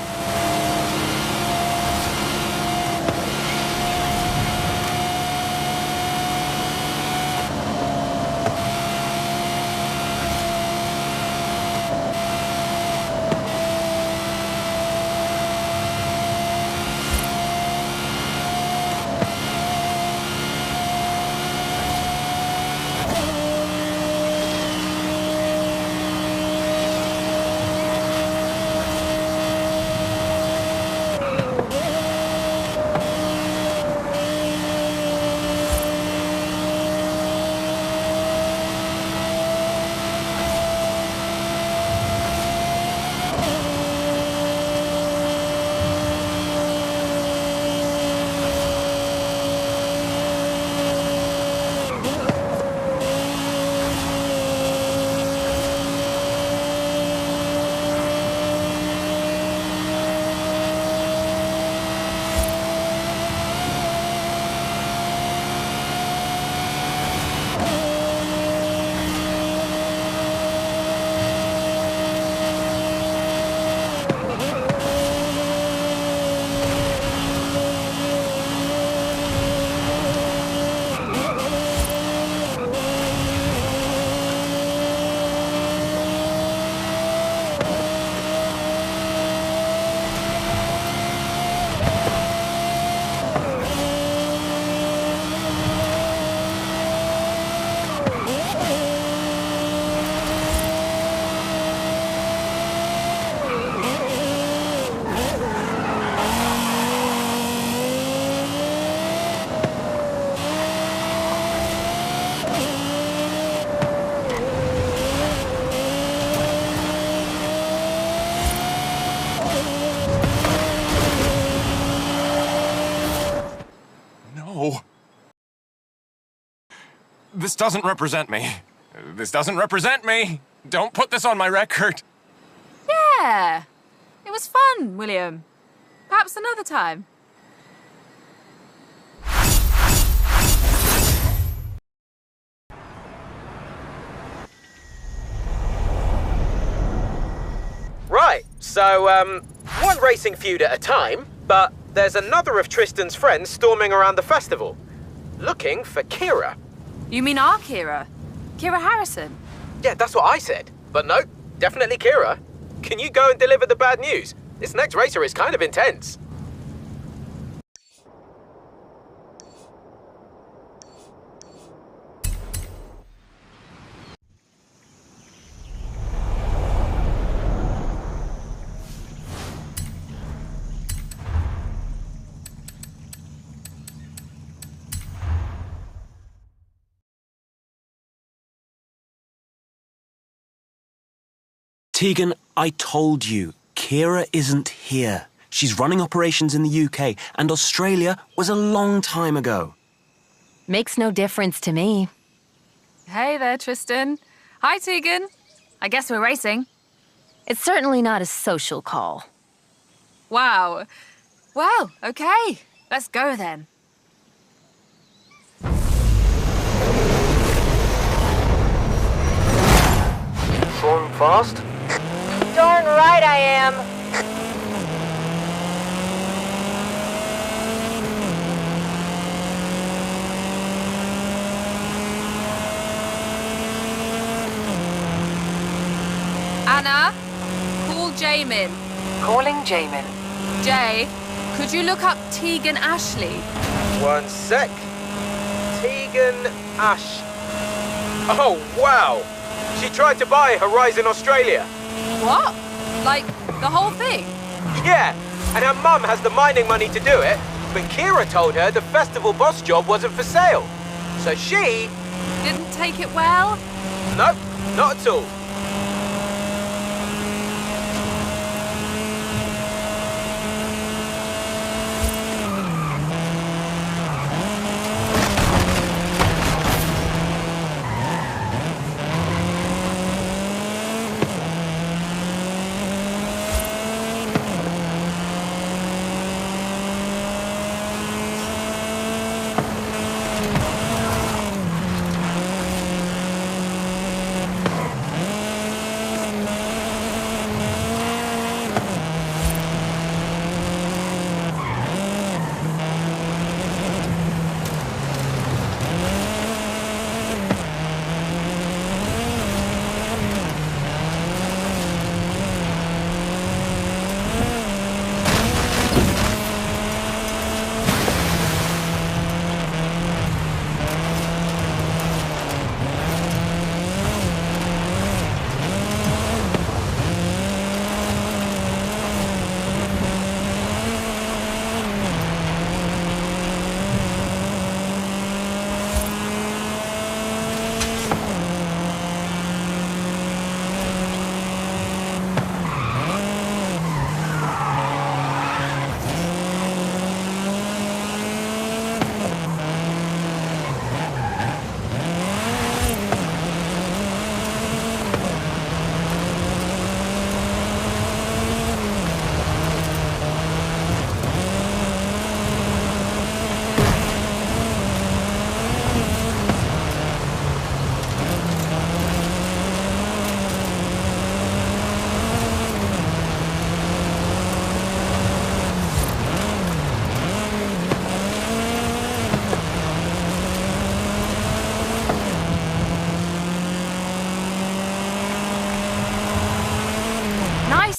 This doesn't represent me. This doesn't represent me! Don't put this on my record! Yeah! It was fun, William. Perhaps another time. Right, so, one racing feud at a time, but there's another of Tristan's friends storming around the festival, looking for Kira. You mean our Kira? Kira Harrison? Yeah, that's what I said. But no, definitely Kira. Can you go and deliver the bad news? This next racer is kind of intense. Tegan, I told you, Kira isn't here. She's running operations in the UK, and Australia was a long time ago. Makes no difference to me. Hey there, Tristan. Hi, Tegan. I guess we're racing. It's certainly not a social call. Wow. Well, okay. Let's go then. Going fast? Darn right I am. Anna, call Jamin. Calling Jamin. Jay, could you look up Tegan Ashley? One sec. Tegan Ash. Oh, wow! She tried to buy Horizon Australia. What? Like, the whole thing? Yeah, and her mum has the mining money to do it, but Kira told her the festival boss job wasn't for sale. So she... Didn't take it well? Nope, not at all.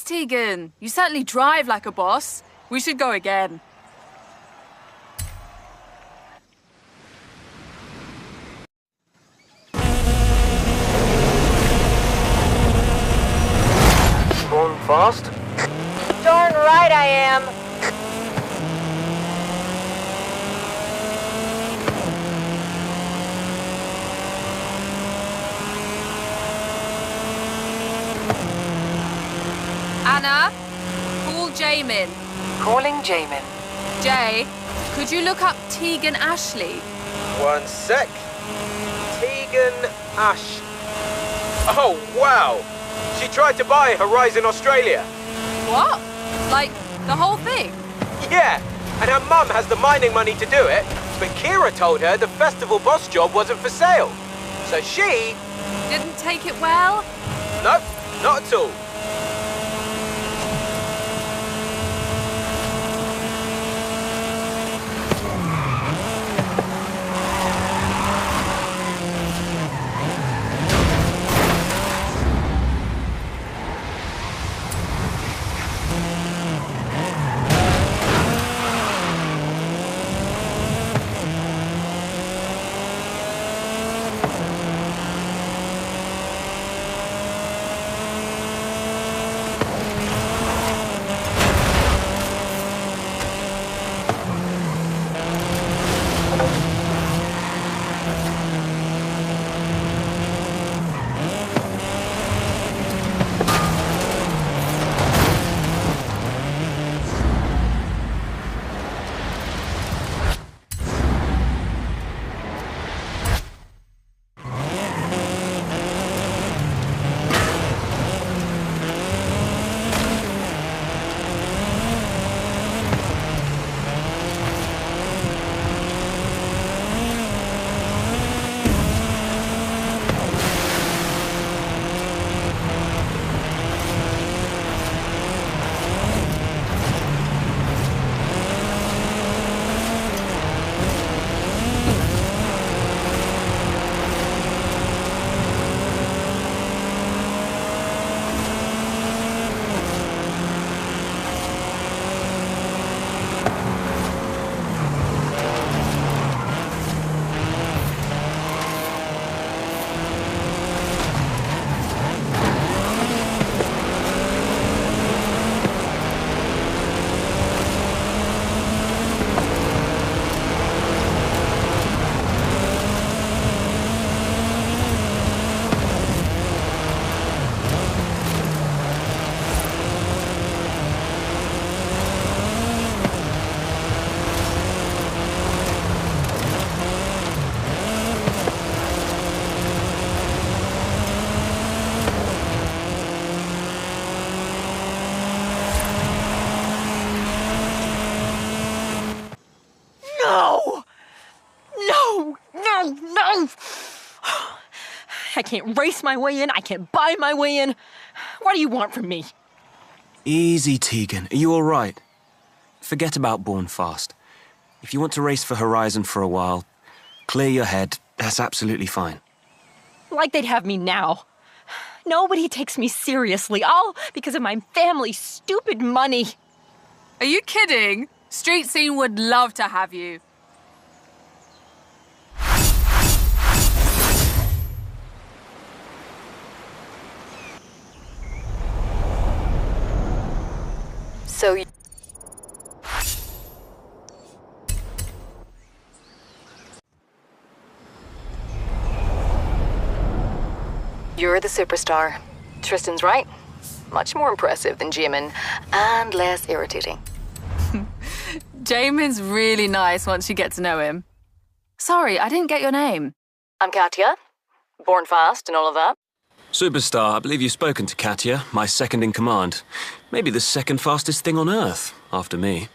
Tegan, you certainly drive like a boss. We should go again. Going fast? Darn right I am. Anna, call Jamin. Calling Jamin. Jay, could you look up Tegan Ashley? One sec. Tegan Ash. Oh, wow! She tried to buy Horizon Australia. What? Like, the whole thing? Yeah, and her mum has the mining money to do it, but Kira told her the festival boss job wasn't for sale. So she... Didn't take it well? Nope, not at all. I can't race my way in. I can't buy my way in. What do you want from me? Easy, Tegan. Are you all right? Forget about Born Fast. If you want to race for Horizon for a while, clear your head. That's absolutely fine. Like they'd have me now. Nobody takes me seriously, all because of my family's stupid money. Are you kidding? Street Scene would love to have you. So you're the superstar. Tristan's right. Much more impressive than Jimin, and less irritating. Jamin's really nice once you get to know him. Sorry, I didn't get your name. I'm Katya. Born Fast and all of that. Superstar, I believe you've spoken to Katya, my second in command. Maybe the second fastest thing on Earth, after me.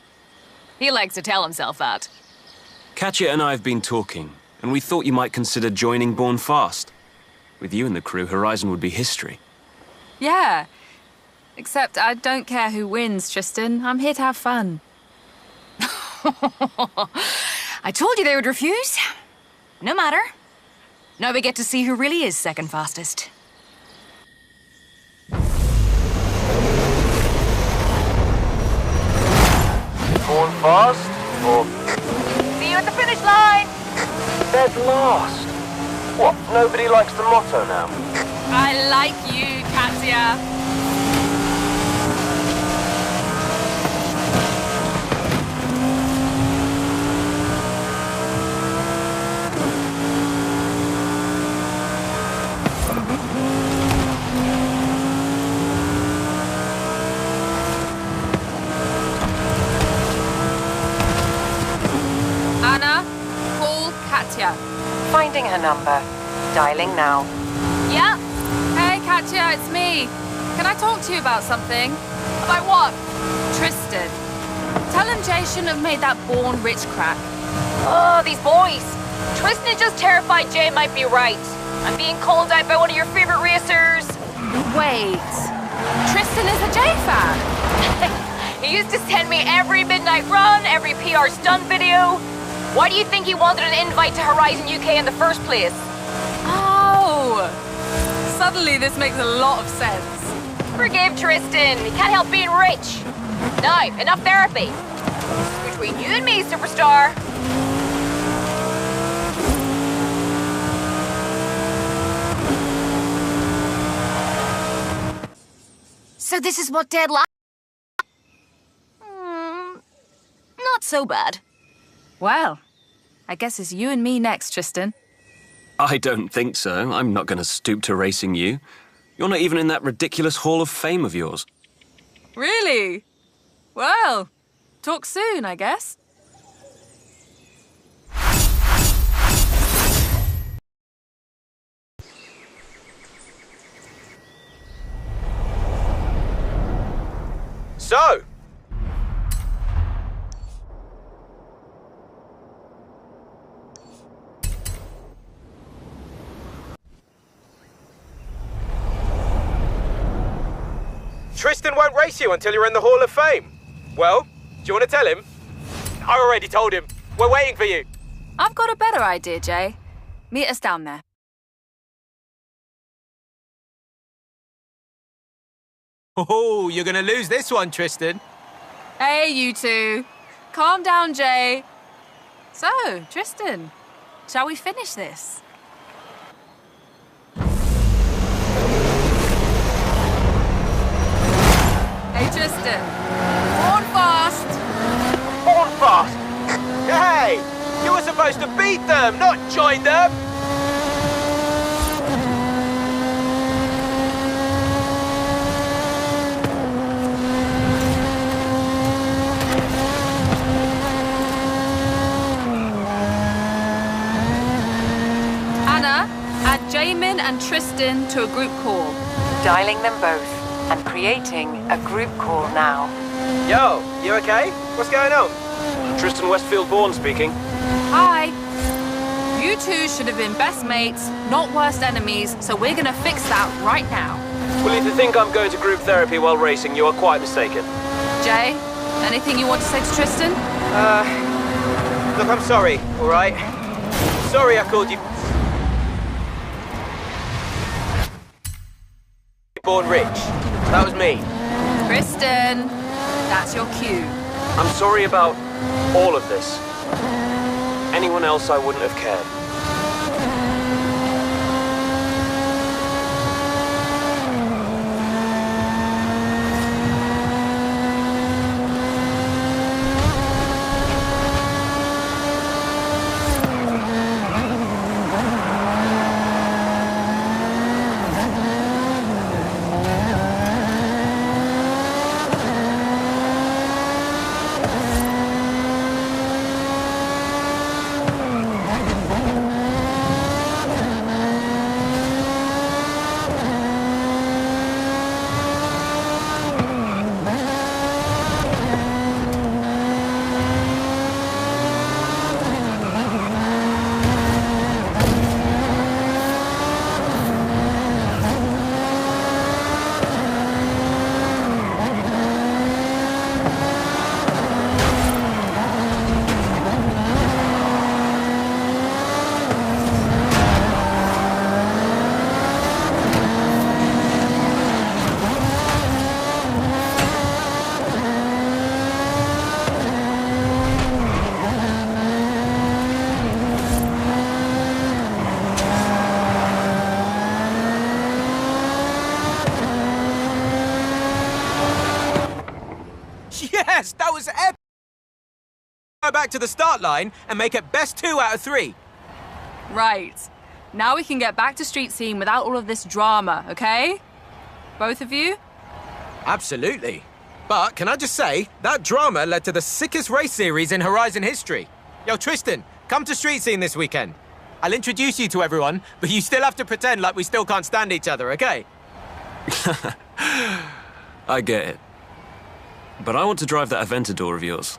He likes to tell himself that. Katya and I have been talking, and we thought you might consider joining Born Fast. With you and the crew, Horizon would be history. Yeah. Except I don't care who wins, Tristan. I'm here to have fun. I told you they would refuse. No matter. Now we get to see who really is second fastest. Born Fast? Or See you at the finish line! dead last? What, nobody likes the motto now? I like you, Katya. Finding her number. Dialing now. Yeah? Hey, Katya, it's me. Can I talk to you about something? About what? Tristan. Tell him Jay shouldn't have made that born rich crap. Oh, these boys. Tristan is just terrified Jay might be right. I'm being called out by one of your favorite racers. Wait. Tristan is a Jay fan. He used to send me every midnight run, every PR stunt video. Why do you think he wanted an invite to Horizon UK in the first place? Oh! Suddenly this makes a lot of sense. Forgive Tristan. He can't help being rich. Now, enough therapy. Between you and me, superstar. So this is what Dad likes? Not so bad. Well, I guess it's you and me next, Tristan. I don't think so. I'm not going to stoop to racing you. You're not even in that ridiculous Hall of Fame of yours. Really? Well, talk soon, I guess. So, Tristan won't race you until you're in the Hall of Fame. Well, do you want to tell him? I already told him. We're waiting for you. I've got a better idea, Jay. Meet us down there. Oh, you're going to lose this one, Tristan. Hey, you two. Calm down, Jay. So, Tristan, shall we finish this? Hey, Tristan. Born fast. Born fast? Hey, you were supposed to beat them, not join them. Anna, add Jamin and Tristan to a group call. Dialing them both and creating a group call now. Yo, you okay? What's going on? Tristan Westfield-Bourne speaking. Hi. You two should have been best mates, not worst enemies, so we're gonna fix that right now. Well, if you think I'm going to group therapy while racing, you are quite mistaken. Jay, anything you want to say to Tristan? Look, I'm sorry, all right? Sorry I called you born rich. That was me. Tristan, that's your cue. I'm sorry about all of this. Anyone else, I wouldn't have cared. Yes, that was epic. Go back to the start line and make it best 2 out of 3. Right. Now we can get back to street scene without all of this drama, okay? Both of you? Absolutely. But can I just say, that drama led to the sickest race series in Horizon history. Yo, Tristan, come to street scene this weekend. I'll introduce you to everyone, but you still have to pretend like we still can't stand each other, okay? I get it. But I want to drive that Aventador of yours.